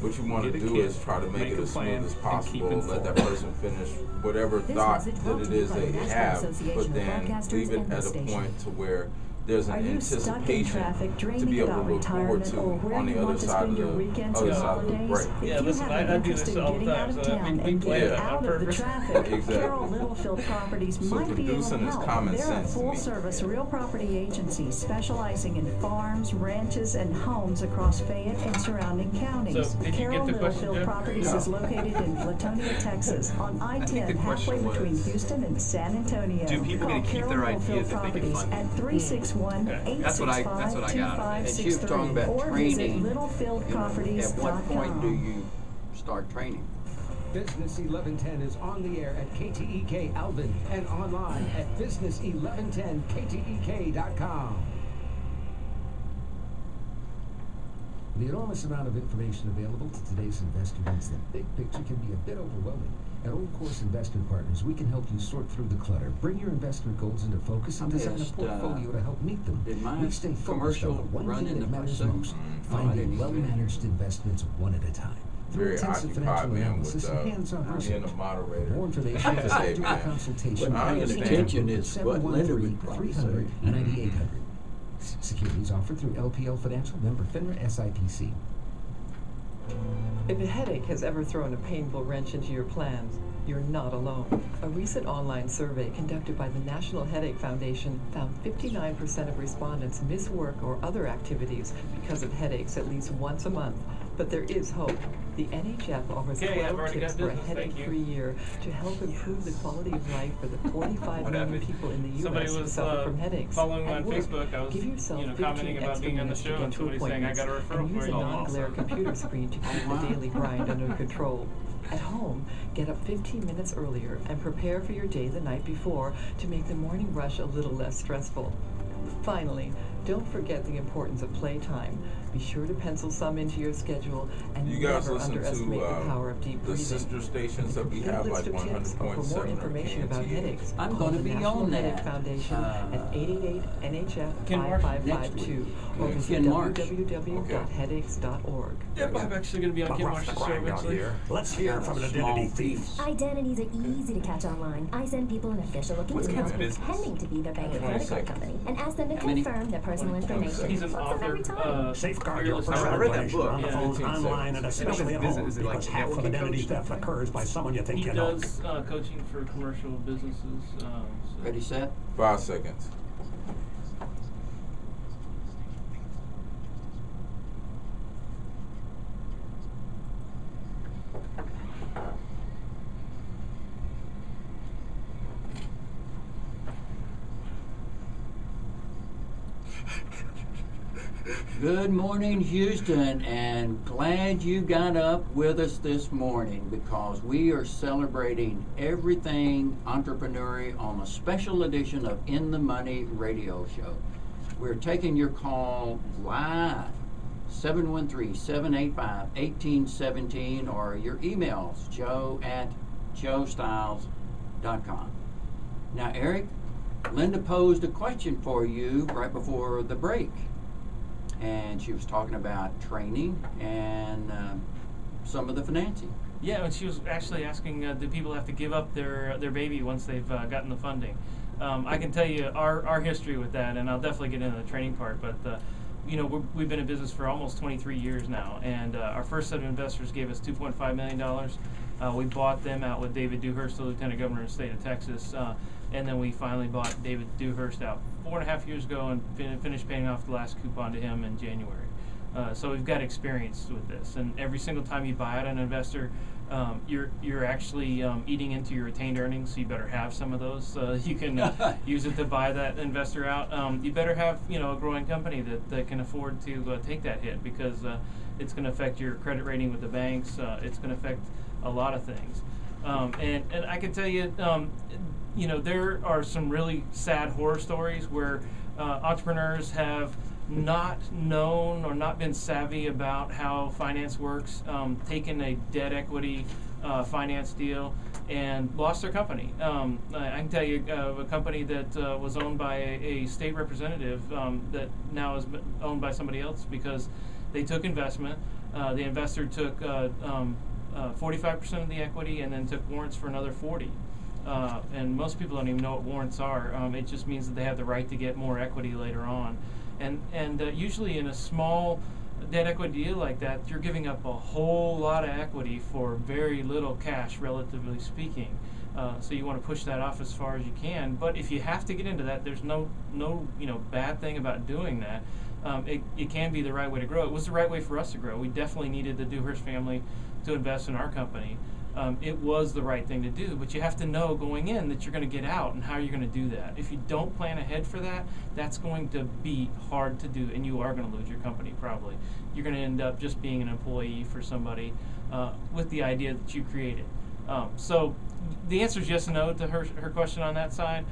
what you want to do is try to make it as smooth as possible, let that person finish whatever thought that it is they have, but then leave it at a point to where there's Are an you stuck in anticipation traffic, to dreaming be able about to look forward retirement, to or where on you the other want to side spend of your the weekends other and side of the holidays? break. If Yeah, you listen, have an I do interest this in all the getting time, out of so town we and plan getting it on out of the purpose. traffic, Exactly. Carroll Littlefield Properties So might be able to producing is help. common They're a sense to me. full-service real property agency specializing in farms, ranches, and homes across Fayette and surrounding counties. So, did you Carroll get the question, Littlefield Jeff? Properties Yeah. is located in Flatonia, Texas, on I think I-10, the halfway question between was, Houston and San Antonio. do people Call get to keep Carroll their Littlefield ideas if they get Properties funded? at 361-865-2563 That's what I got. And she was talking about or visit training. littlefieldproperties.com. At what point do you start training? Business 1110 is on the air at KTEK Alvin and online at business1110ktek.com. The enormous amount of information available to today's investor means the big picture can be a bit overwhelming. At Old Course Investment Partners, we can help you sort through the clutter, bring your investment goals into focus, and design a missed, portfolio to help meet them. did my We stay focused commercial on the one run thing in that the matters first most, segment? I finding didn't even- well-managed investments one at a time. Through Very intensive occupied financial man analysis with and hands-on being research. a moderator. For more information, I visit say, schedule a man, consultation. when paying attention is what Linda would probably say. 300-9800. Securities offered through LPL Financial, member FINRA SIPC. If a headache has ever thrown a painful wrench into your plans, you're not alone. A recent online survey conducted by the National Headache Foundation found 59% of respondents miss work or other activities because of headaches at least once a month. But there is hope. The NHF offers Okay, I've 12 already tips got for a business, thank you. headache-free year to help improve the quality of life for the 45 What million happened? people in the U.S. Somebody who was suffer from headaches. following me At on work, Facebook. I was, give yourself 15 commenting about extra being on the minutes to show, get and to somebody saying, I got a appointments, referral and for use a you. non-glare computer screen to keep the daily grind under control. At home, get up 15 minutes earlier and prepare for your day the night before to make the morning rush a little less stressful. Finally, don't forget the importance of playtime. Be sure to pencil some into your schedule and You guys never listen underestimate the to power of deep the breathing. sister stations that we Complete have, list like of tips, or for more 100.7 information about headaches, I'm call gonna the be National on Headache that, Foundation at 888-NHF Ken Marsh? 5552 or Next week. visit Ken Marsh. www.headaches.org. Yep, I'm actually going to be on Ken Marsh's show eventually. Let's hear from an identity thief. Identities are easy to catch online. I send people an official-looking What's email Ken's business? pretending to be their bank or credit card 26. company and ask them to How many? confirm their personal information. He's an Hooks them every author. time. Safeguard fearless your personal I read that information book. on the Yeah. phone, 18 online, and seconds. especially at Is it- home, is it like because half of networking identity coach? theft occurs by someone you think He you know. does coaching for commercial businesses. So. Ready, set? 5 seconds. Good morning, Houston, and glad you got up with us this morning because we are celebrating everything entrepreneurial on a special edition of In the Money radio show. We're taking your call live, 713-785-1817, or your emails, joe@joestiles.com. Now, Eric, Linda posed a question for you right before the break. And she was talking about training and some of the financing. Yeah, and she was actually asking, do people have to give up their baby once they've gotten the funding? I can tell you our history with that, and I'll definitely get into the training part. But you know, we've been in business for almost 23 years now, and our first set of investors gave us $2.5 million. We bought them out with David Dewhurst, the Lieutenant Governor of the state of Texas, and then we finally bought David Dewhurst out 4.5 years ago and finished paying off the last coupon to him in January. So we've got experience with this, and every single time you buy out an investor, you're actually eating into your retained earnings. So you better have some of those. You can use it to buy that investor out. You better have a growing company that can afford to take that hit, because it's going to affect your credit rating with the banks. It's going to affect a lot of things. And I can tell you, there are some really sad horror stories where entrepreneurs have not known or not been savvy about how finance works, taken a debt equity finance deal and lost their company. I can tell you a company that was owned by a state representative that now is owned by somebody else because they took investment. The investor took 45% of the equity and then took warrants for another 40%. and most people don't even know what warrants are. It just means that they have the right to get more equity later on. And usually in a small debt equity deal like that, you're giving up a whole lot of equity for very little cash, relatively speaking. So you want to push that off as far as you can. But if you have to get into that, there's no bad thing about doing that. It can be the right way to grow. It was the right way for us to grow. We definitely needed the Dewhurst family to invest in our company. It was the right thing to do, but you have to know going in that you're going to get out and how you're going to do that. If you don't plan ahead for that, that's going to be hard to do, and you are going to lose your company probably. You're going to end up just being an employee for somebody with the idea that you created. So the answer is yes and no to her question on that side.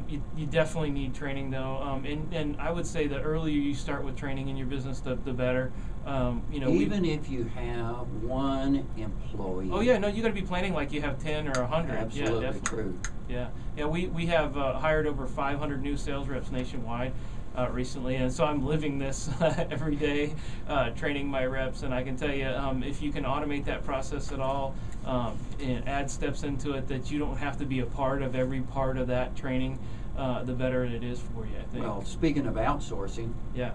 You definitely need training though, and I would say the earlier you start with training in your business, the better. Even if you have one employee. Oh yeah, no, you got to be planning like you have 10 or 100. Absolutely yeah, definitely. true. Yeah. We have hired over 500 new sales reps nationwide recently, and so I'm living this every day, training my reps. And I can tell you, if you can automate that process at all, and add steps into it that you don't have to be a part of every part of that training, the better it is for you, I think. Well, speaking of outsourcing, yeah.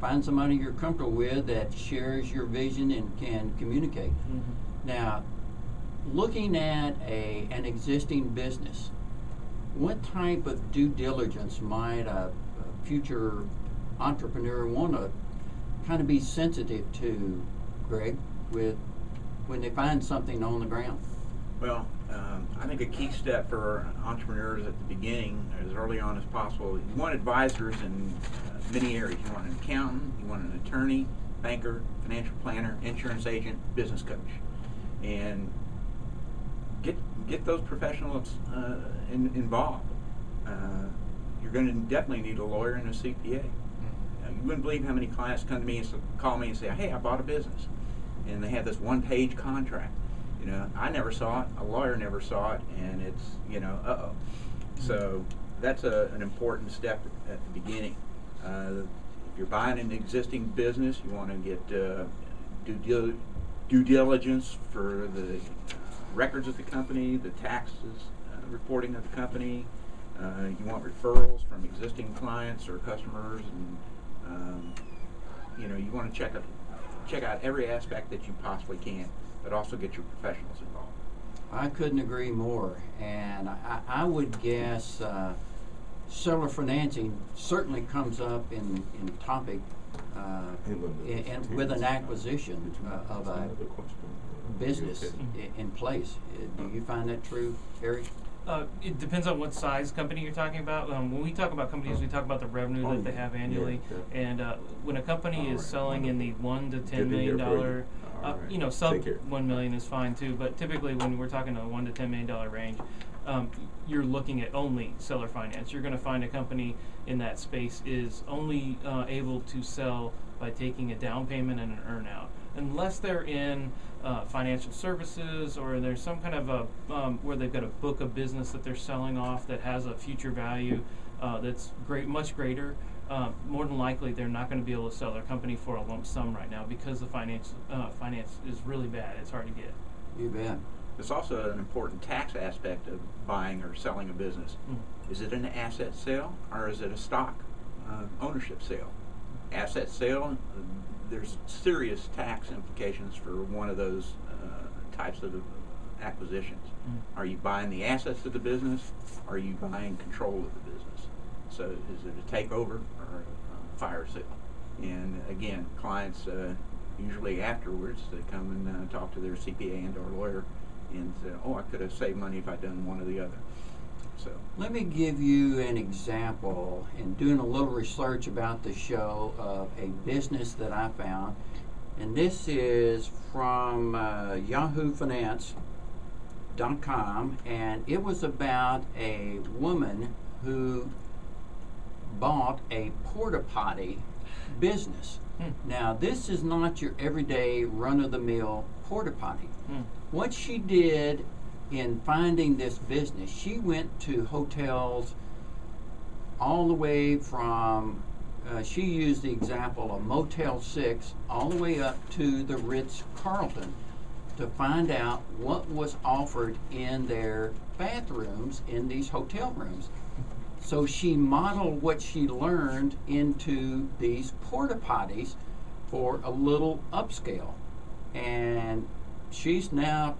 Find somebody you're comfortable with that shares your vision and can communicate. Mm-hmm. Now, looking at an existing business, what type of due diligence might a future entrepreneur want to kind of be sensitive to, Greg, with when they find something on the ground? Well, I think a key step for entrepreneurs at the beginning, as early on as possible, you want advisors in many areas. You want an accountant, you want an attorney, banker, financial planner, insurance agent, business coach, and get those professionals involved. You're going to definitely need a lawyer and a CPA. You wouldn't believe how many clients come to me and call me and say, "Hey, I bought a business," and they have this one-page contract. I never saw it, a lawyer never saw it, and it's, uh-oh. So that's an important step at the beginning. If you're buying an existing business, you want to get due diligence for the records of the company, the taxes reporting of the company. You want referrals from existing clients or customers, and you want to check out every aspect that you possibly can, but also get your professionals involved. I couldn't agree more, and I would guess seller financing certainly comes up in topic and with an acquisition of a business in place. Do you find that true, Eric? It depends on what size company you're talking about. When we talk about companies, we talk about the revenue that they have annually. Yeah. And when a company is selling in the $1 to $10 million, sub $1 million is fine too. But typically, when we're talking a $1 to $10 million range, you're looking at only seller finance. You're going to find a company in that space is only able to sell by taking a down payment and an earnout, unless they're in financial services or there's some kind of a where they've got a book of business that they're selling off that has a future value that's much greater. More than likely, they're not going to be able to sell their company for a lump sum right now because the finance is really bad. It's hard to get. You bet. There's also an important tax aspect of buying or selling a business. Is it an asset sale or is it a stock ownership sale? Asset sale, there's serious tax implications for one of those types of acquisitions. Are you buying the assets of the business? Or are you buying control of the business? So is it a takeover or a fire sale? And again, clients usually afterwards, they come and talk to their CPA and or lawyer and say, "Oh, I could have saved money if I'd done one or the other." So let me give you an example in doing a little research about the show of a business that I found, and this is from yahoofinance.com, and it was about a woman who bought a porta potty business. Now, this is not your everyday run-of-the-mill porta potty. What she did in finding this business, she went to hotels all the way from, she used the example of Motel 6 all the way up to the Ritz-Carlton, to find out what was offered in their bathrooms in these hotel rooms. So she modeled what she learned into these porta potties for a little upscale. And she's now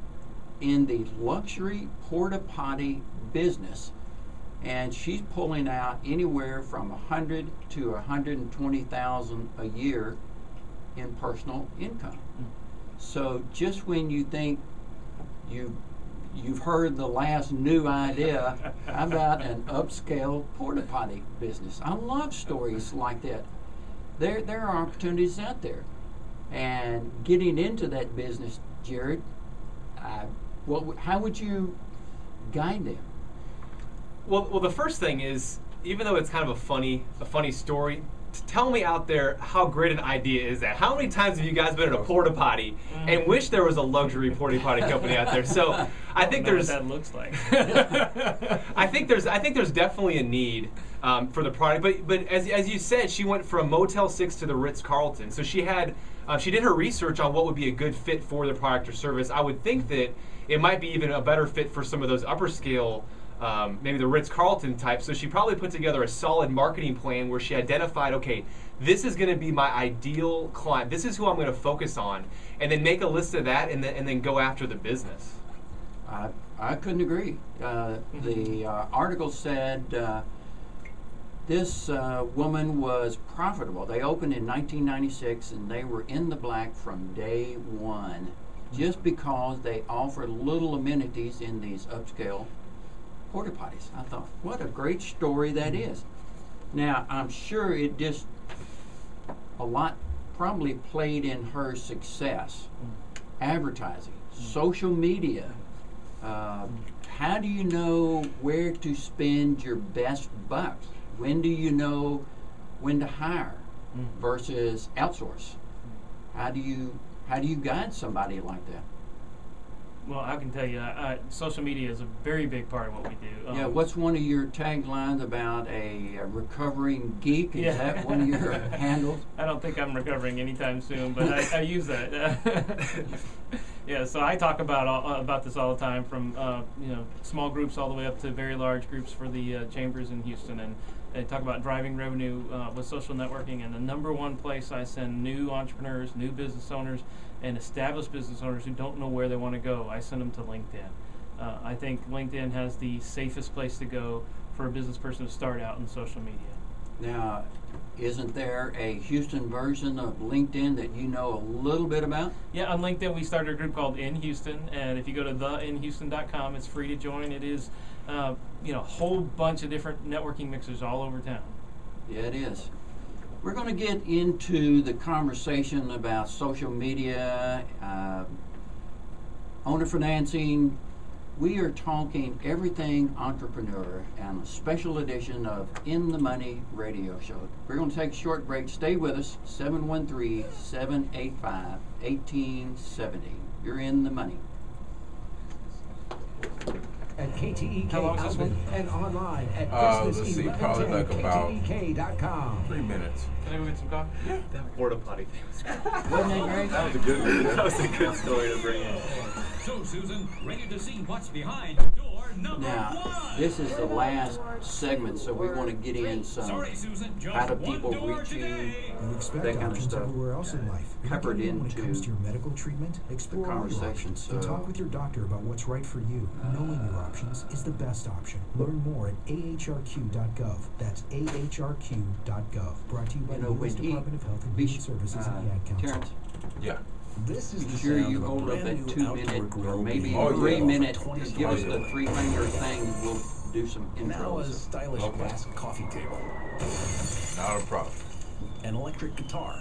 in the luxury porta potty business, and she's pulling out anywhere from $100,000 to $120,000 a year in personal income. So just when you think you've heard the last new idea, how about an upscale porta potty business? I love stories like that. There are opportunities out there, and getting into that business, Jared, how would you guide them? Well, the first thing is, even though it's kind of a funny story, tell me out there how great an idea is that. How many times have you guys been in a porta potty and wish there was a luxury porta potty company out there? So I think there's what that looks like. I think there's definitely a need for the product. But as you said, she went from Motel 6 to the Ritz-Carlton. So she did her research on what would be a good fit for the product or service. I would think that it might be even a better fit for some of those upper scale, maybe the Ritz-Carlton type. So she probably put together a solid marketing plan where she identified, okay, this is going to be my ideal client. This is who I'm going to focus on, and then make a list of that, and then go after the business. I couldn't agree. The article said this woman was profitable. They opened in 1996, and they were in the black from day one, just because they offered little amenities in these upscale porta potties. I thought, what a great story that is. Now, I'm sure it just a lot probably played in her success. Advertising, social media. How do you know where to spend your best bucks? When do you know when to hire versus outsource? How do you guide somebody like that? Well, I can tell you, social media is a very big part of what we do. Yeah, what's one of your taglines about a recovering geek? Is that one of your handles? I don't think I'm recovering anytime soon, but I use that. Yeah, so I talk about this all the time, from small groups all the way up to very large groups for the chambers in Houston, and I talk about driving revenue with social networking. And the number one place I send new entrepreneurs, new business owners, and established business owners who don't know where they want to go, I send them to LinkedIn. I think LinkedIn has the safest place to go for a business person to start out in social media. Now, isn't there a Houston version of LinkedIn that you know a little bit about? Yeah, on LinkedIn we started a group called In Houston, and if you go to theinhouston.com, it's free to join. It is a whole bunch of different networking mixers all over town. Yeah, it is. We're going to get into the conversation about social media, owner financing. We are talking everything entrepreneur and a special edition of In the Money Radio Show. We're going to take a short break. Stay with us, 713-785-1870. You're in the money. At KTEK How long is this outlet one? and online at Let's see, probably like about business1110ktek.com. 3 minutes. Can I go get some coffee? Yeah. That porta potty thing was great. Wasn't that great? That was a good one. That was a good story to bring in. So, Susan, ready to see what's behind door number Now, one. this is the last segment, so we want to get in some Sorry, Susan, just how do one people door reach you, today. You expect that kind of options stuff, everywhere else in life. peppered When it comes into to your medical treatment, explore all your conversation. options. And talk with your doctor about what's right for you. Knowing your options is the best option. Learn more at ahrq.gov. That's ahrq.gov. Brought to you by the U.S. Department of Health and Human Services and the Ad Council. Terrence, Yeah. This is be the sure sound you of a hold up brand that new 2 outdoor minute grill or maybe being Oh, yeah. 3 minute. offered 20 Give us Oh, the yeah. 3-finger thing. We'll do some Now a intros. stylish Okay. glass coffee table. Not a problem. An electric guitar.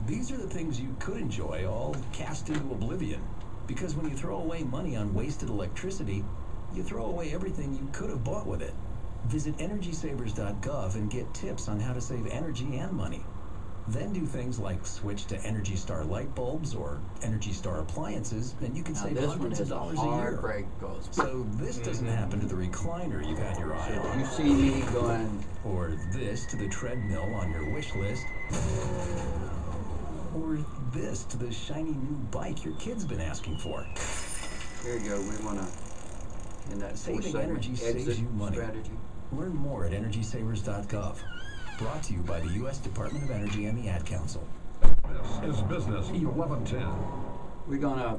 These are the things you could enjoy, all cast into oblivion. Because when you throw away money on wasted electricity, you throw away everything you could have bought with it. Visit EnergySavers.gov and get tips on how to save energy and money. Then do things like switch to Energy Star light bulbs or Energy Star appliances, and you can Now save this one hundreds of is a dollars a hard year. break. Goes. So this doesn't happen to the recliner you've had your eye on. You see me going. Or this to the treadmill on your wish list. Or this to the shiny new bike your kid's been asking for. There you go. We want to, in that fourth Saving segment, energy exit saves you money. strategy. Learn more at EnergySavers.gov. Brought to you by the U.S. Department of Energy and the Ad Council. This is Business 1110. We're gonna,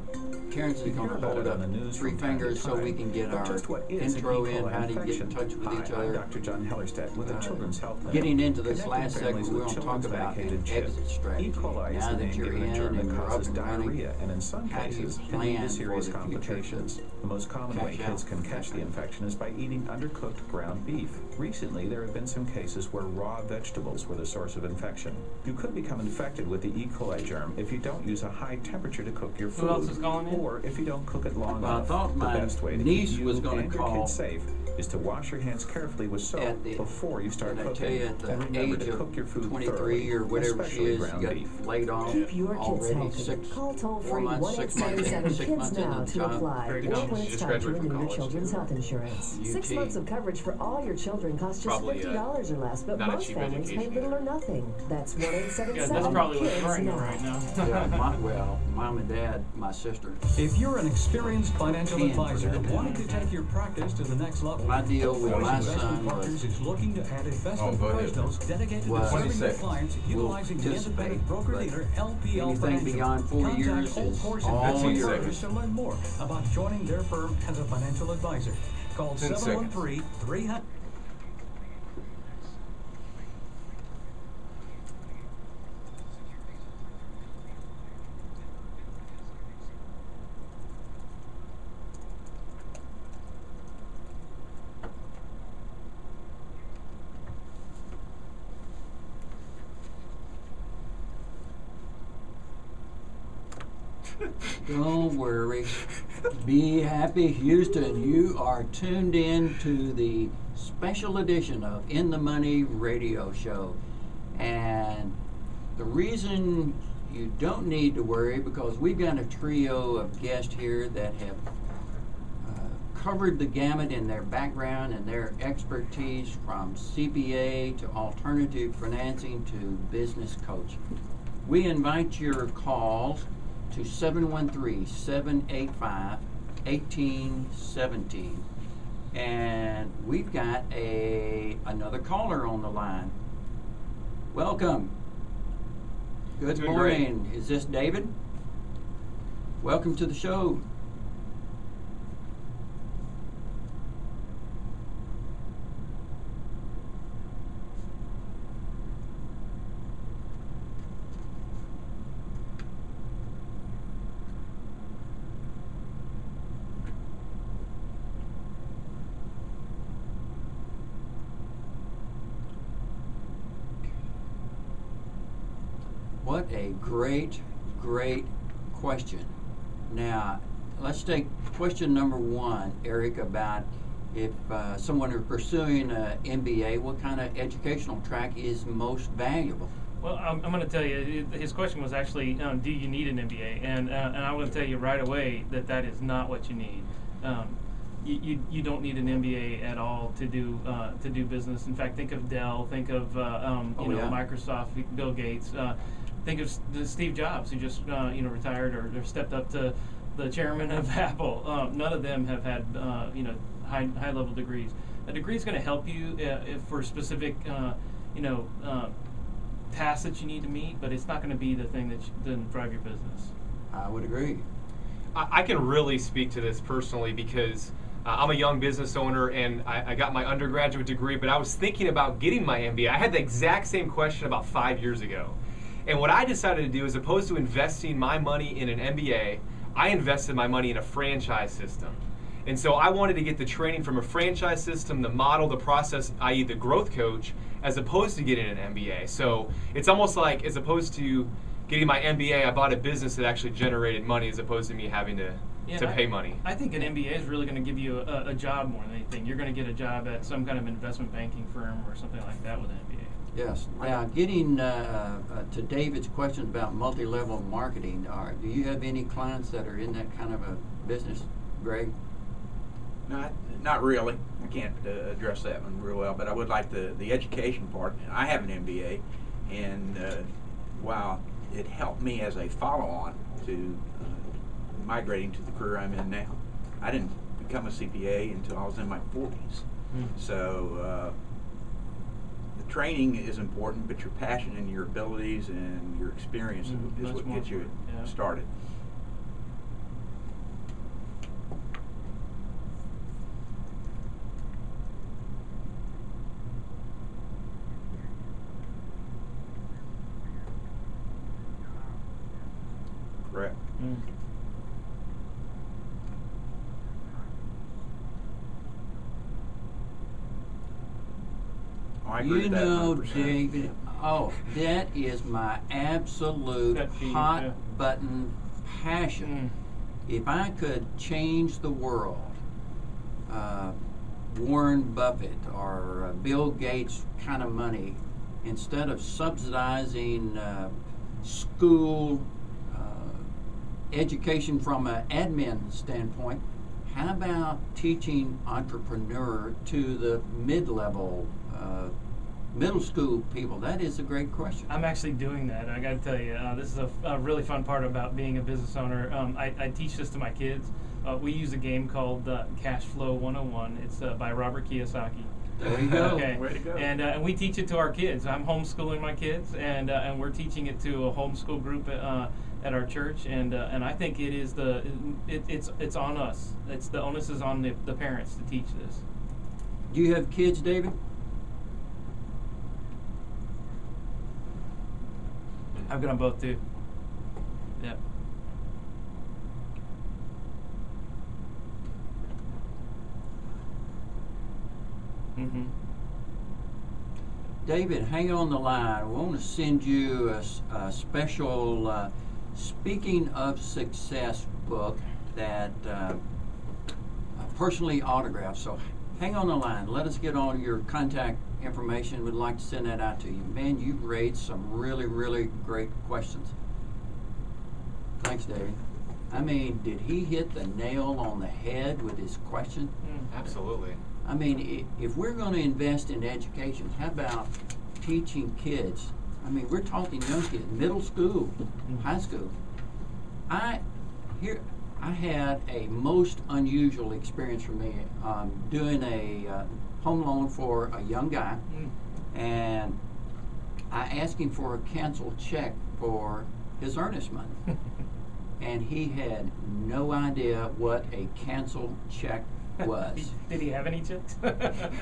Karen's You gonna hear about hold it up on the news 3 from time to fingers so we time. can get But our just what is an intro E. in, coli how to get in infection? touch with each Hi, other. I'm Dr. John Hellerstedt with the Children's Health Clinic. Getting into this Connecting last segment, families we're with going to talk children's about an medicated chip. exit strategy. E. coli is Now the that name you're given in germ and that you're up causes and running, diarrhea and in some how do you cases can lead plan to for serious the future complications. to The most common way cash kids out? can catch the infection is by eating undercooked ground beef. Recently, there have been some cases where raw vegetables were the source of infection. You could become infected with the E. coli germ if you don't use a high temperature to cook your food. Who else is calling in? Or if you don't cook it long Well, I enough. thought The my best way to niece keep you was gonna and your call kids safe is to wash your hands carefully with soap at the- before you start and I cooking. tell you, at the and remember age to of cook your food 23 thoroughly, or whatever she especially is, ground you beef. got laid off Keep your kids already, healthy. 6, Call 4 toll-free months, 6 months, 1-877 6 kids months now into the to job. apply, Very or good. when She it's just time to graduated renew from your college, children's too. health insurance. 6 UT. months of coverage for all your children costs just Probably, $50 or less, but not a most cheap families pay education little or either. nothing. That's Yeah, 1-877 that's probably what's kids worrying you now. right now. Yeah, well, mom and dad, my sister. If you're an experienced financial Can advisor predict wanting that. to take your practice to the next level, My deal with Voice my Investment son Partners was is looking to add investment go ahead. professionals dedicated Was to serving 20 their seconds. clients utilizing the participate, independent broker-dealer LPL anything Financial. beyond 4 Contact years Old is Course all 15 Investment yours. Partners to learn more about joining their firm as a financial advisor. Call 10 seconds. 713-300. Don't worry. Be happy, Houston. You are tuned in to the special edition of In the Money radio show. And the reason you don't need to worry, because we've got a trio of guests here that have covered the gamut in their background and their expertise, from CPA to alternative financing to business coaching. We invite your calls to 713-785-1817. And we've got another caller on the line. Welcome. Good Doing morning. Is this David? Welcome to the show. What a great, great question. Now, let's take question number 1, Eric, about if someone is pursuing an MBA, what kind of educational track is most valuable? Well, I'm going to tell you, his question was actually, do you need an MBA? And I'm going to tell you right away that is not what you need. You don't need an MBA at all to do business. In fact, think of Dell, think of Microsoft, Bill Gates. Think of Steve Jobs, who just retired or stepped up to the chairman of Apple. None of them have had high level degrees. A degree is going to help you if for specific tasks that you need to meet, but it's not going to be the thing that drive your business. I would agree. I can really speak to this personally because I'm a young business owner and I got my undergraduate degree, but I was thinking about getting my MBA. I had the exact same question about 5 years ago. And what I decided to do, as opposed to investing my money in an MBA, I invested my money in a franchise system. And so I wanted to get the training from a franchise system, the model, the process, i.e. the growth coach, as opposed to getting an MBA. So it's almost like, as opposed to getting my MBA, I bought a business that actually generated money as opposed to me having to pay money. I think an MBA is really going to give you a job more than anything. You're going to get a job at some kind of investment banking firm or something like that with an MBA. Yes. Now, getting to David's question about multi-level marketing, do you have any clients that are in that kind of a business, Greg? Not really. I can't address that one real well, but I would like the education part. I have an MBA, and while it helped me as a follow-on to migrating to the career I'm in now. I didn't become a CPA until I was in my 40s. So the training is important, but your passion and your abilities and your experience is what gets you started. Correct. I agree with that 100%. David, that is my absolute hot button passion. If I could change the world, Warren Buffett or Bill Gates kind of money, instead of subsidizing school education from an admin standpoint, how about teaching entrepreneur to the mid-level, middle school people? That is a great question. I'm actually doing that. I got to tell you, this is a really fun part about being a business owner. I teach this to my kids. We use a game called Cash Flow 101. It's by Robert Kiyosaki. There you go. Okay. Way to go. And we teach it to our kids. I'm homeschooling my kids, and we're teaching it to a homeschool group at our church. And I think it is it's on us. It's the onus is on the parents to teach this. Do you have kids, David? I've got them both too. Yeah. David, hang on the line. I want to send you a special Speaking of Success book that personally autographed. So hang on the line. Let us get all your contact information. We'd like to send that out to you. Man, you've raised some really, really great questions. Thanks, David. I mean, did he hit the nail on the head with his question? Absolutely. I mean, if we're going to invest in education, how about teaching kids? I mean, we're talking young kids, middle school, high school. I had a most unusual experience for me doing a home loan for a young guy, and I asked him for a canceled check for his earnest money. And he had no idea what a canceled check was. Did he have any checks?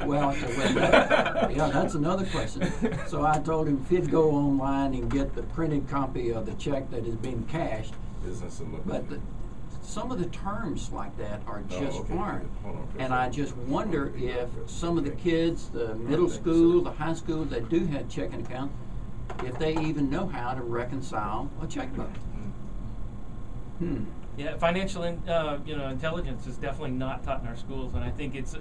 Well, yeah, that's another question. So I told him if he'd go online and get the printed copy of the check that has been cashed. But some of the terms like that are just foreign. And I just wonder if some of the kids, the middle school, the high school that do have checking accounts, if they even know how to reconcile a checkbook. Yeah, financial intelligence is definitely not taught in our schools, and I think it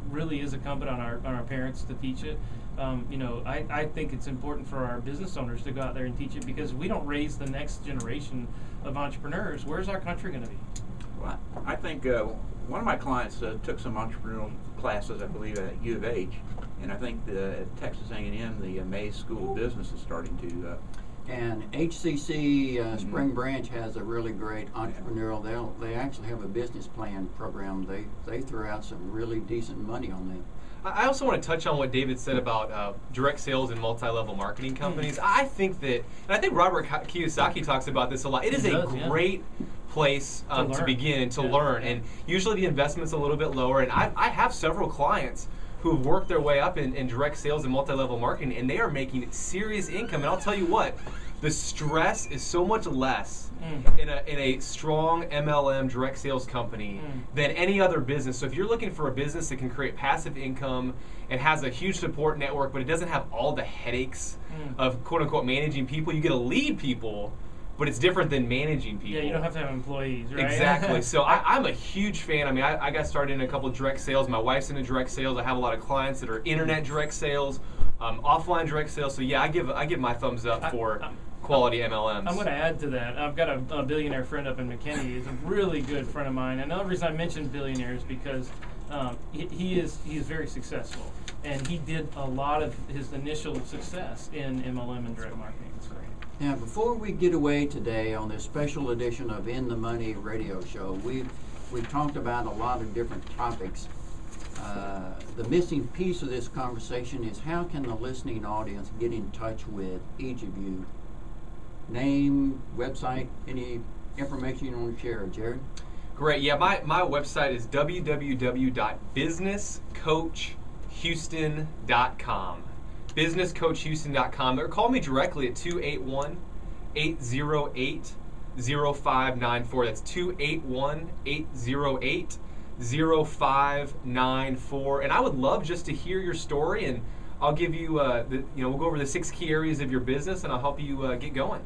really is incumbent on our parents to teach it. I think it's important for our business owners to go out there and teach it, because if we don't raise the next generation of entrepreneurs, where's our country going to be? Well, I think one of my clients took some entrepreneurial classes, I believe, at U of H, and I think at Texas A&M, the Mays School of Business is starting to. And HCC Spring Branch has a really great entrepreneurial. They actually have a business plan program. They throw out some really decent money on that. I also want to touch on what David said about direct sales and multi-level marketing companies. I think that, and I think Robert Kiyosaki talks about this a lot. It is a great place to begin and to learn. And usually the investment's a little bit lower. And I have several clients who've worked their way up in direct sales and multi-level marketing, and they are making serious income. And I'll tell you what, the stress is so much less in a strong MLM direct sales company than any other business. So if you're looking for a business that can create passive income and has a huge support network, but it doesn't have all the headaches of quote-unquote managing people, you get to lead people, but it's different than managing people. Yeah, you don't have to have employees, right? Exactly. So I'm a huge fan. I mean, I got started in a couple of direct sales. My wife's into direct sales. I have a lot of clients that are internet direct sales, offline direct sales. So yeah, I give my thumbs up for quality MLMs. I'm going to add to that. I've got a billionaire friend up in McKinney. He's a really good friend of mine. And another reason I mentioned billionaires because he is very successful, and he did a lot of his initial success in MLM and direct marketing. It's great. Now, before we get away today on this special edition of In the Money radio show, we've talked about a lot of different topics. The missing piece of this conversation is how can the listening audience get in touch with each of you? Name, website, any information you want to share, Jared? Great. Yeah, my website is www.businesscoachhouston.com. businesscoachhouston.com, or call me directly at 281-808-0594. That's 281-808-0594. And I would love just to hear your story, and I'll give you, we'll go over the 6 key areas of your business, and I'll help you get going.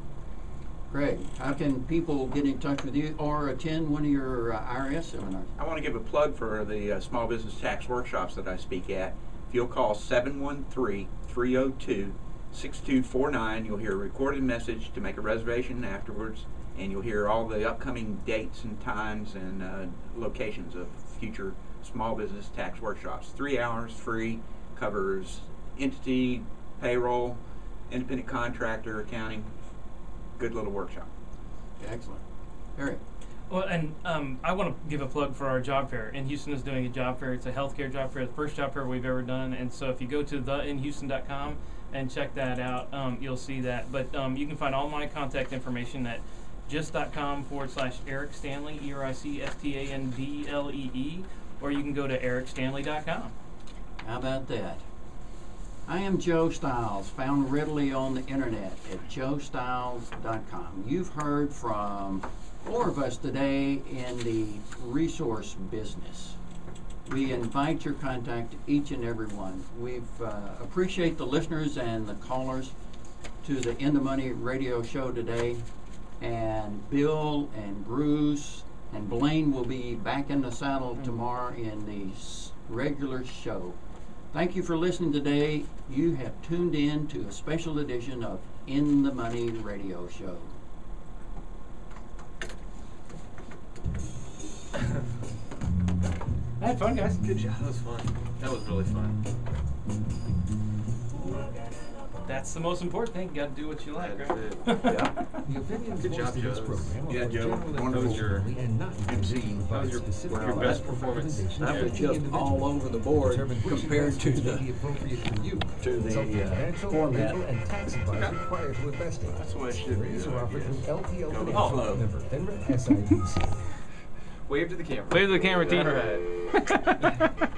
Great. How can people get in touch with you or attend one of your IRS seminars? I want to give a plug for the small business tax workshops that I speak at. If you'll call 713-302-6249, you'll hear a recorded message to make a reservation afterwards, and you'll hear all the upcoming dates and times and locations of future small business tax workshops. 3 hours free, covers entity, payroll, independent contractor, accounting. Good little workshop. Excellent. Eric. Well, and I want to give a plug for our job fair. In Houston is doing a job fair. It's a healthcare job fair, the first job fair we've ever done. And so if you go to theinhouston.com and check that out, you'll see that. But you can find all my contact information at just.com/Eric Standlee, ERICSTANDLEE, or you can go to ericstanley.com. How about that? I am Joe Stiles, found readily on the internet at joestiles.com. You've heard from 4 of us today in the resource business. We invite your contact, each and every one. We appreciate the listeners and the callers to the In the Money radio show today. And Bill and Bruce and Blaine will be back in the saddle tomorrow in the regular show. Thank you for listening today. You have tuned in to a special edition of In the Money radio show. I had fun, guys. Good job. That was fun. That was really fun. That's the most important thing. You got to do what you like, That's right? it. Yeah. The opinions Good job, voiced in this Joe. program are Yeah, for Joe. general Wonderful. That was your information only and not intended to That provide was your specific best performance. recommendations That to was any just individual. all over the board Determine which compared to investments may the be appropriate for you. to the, Consult a financial, format. legal, and tax advisor prior to investing. That's the way it should be. These are offered through LPL Go with the Financial, flow. member FINRA SIPC. Wave to the camera. Wave to the camera, T. All right.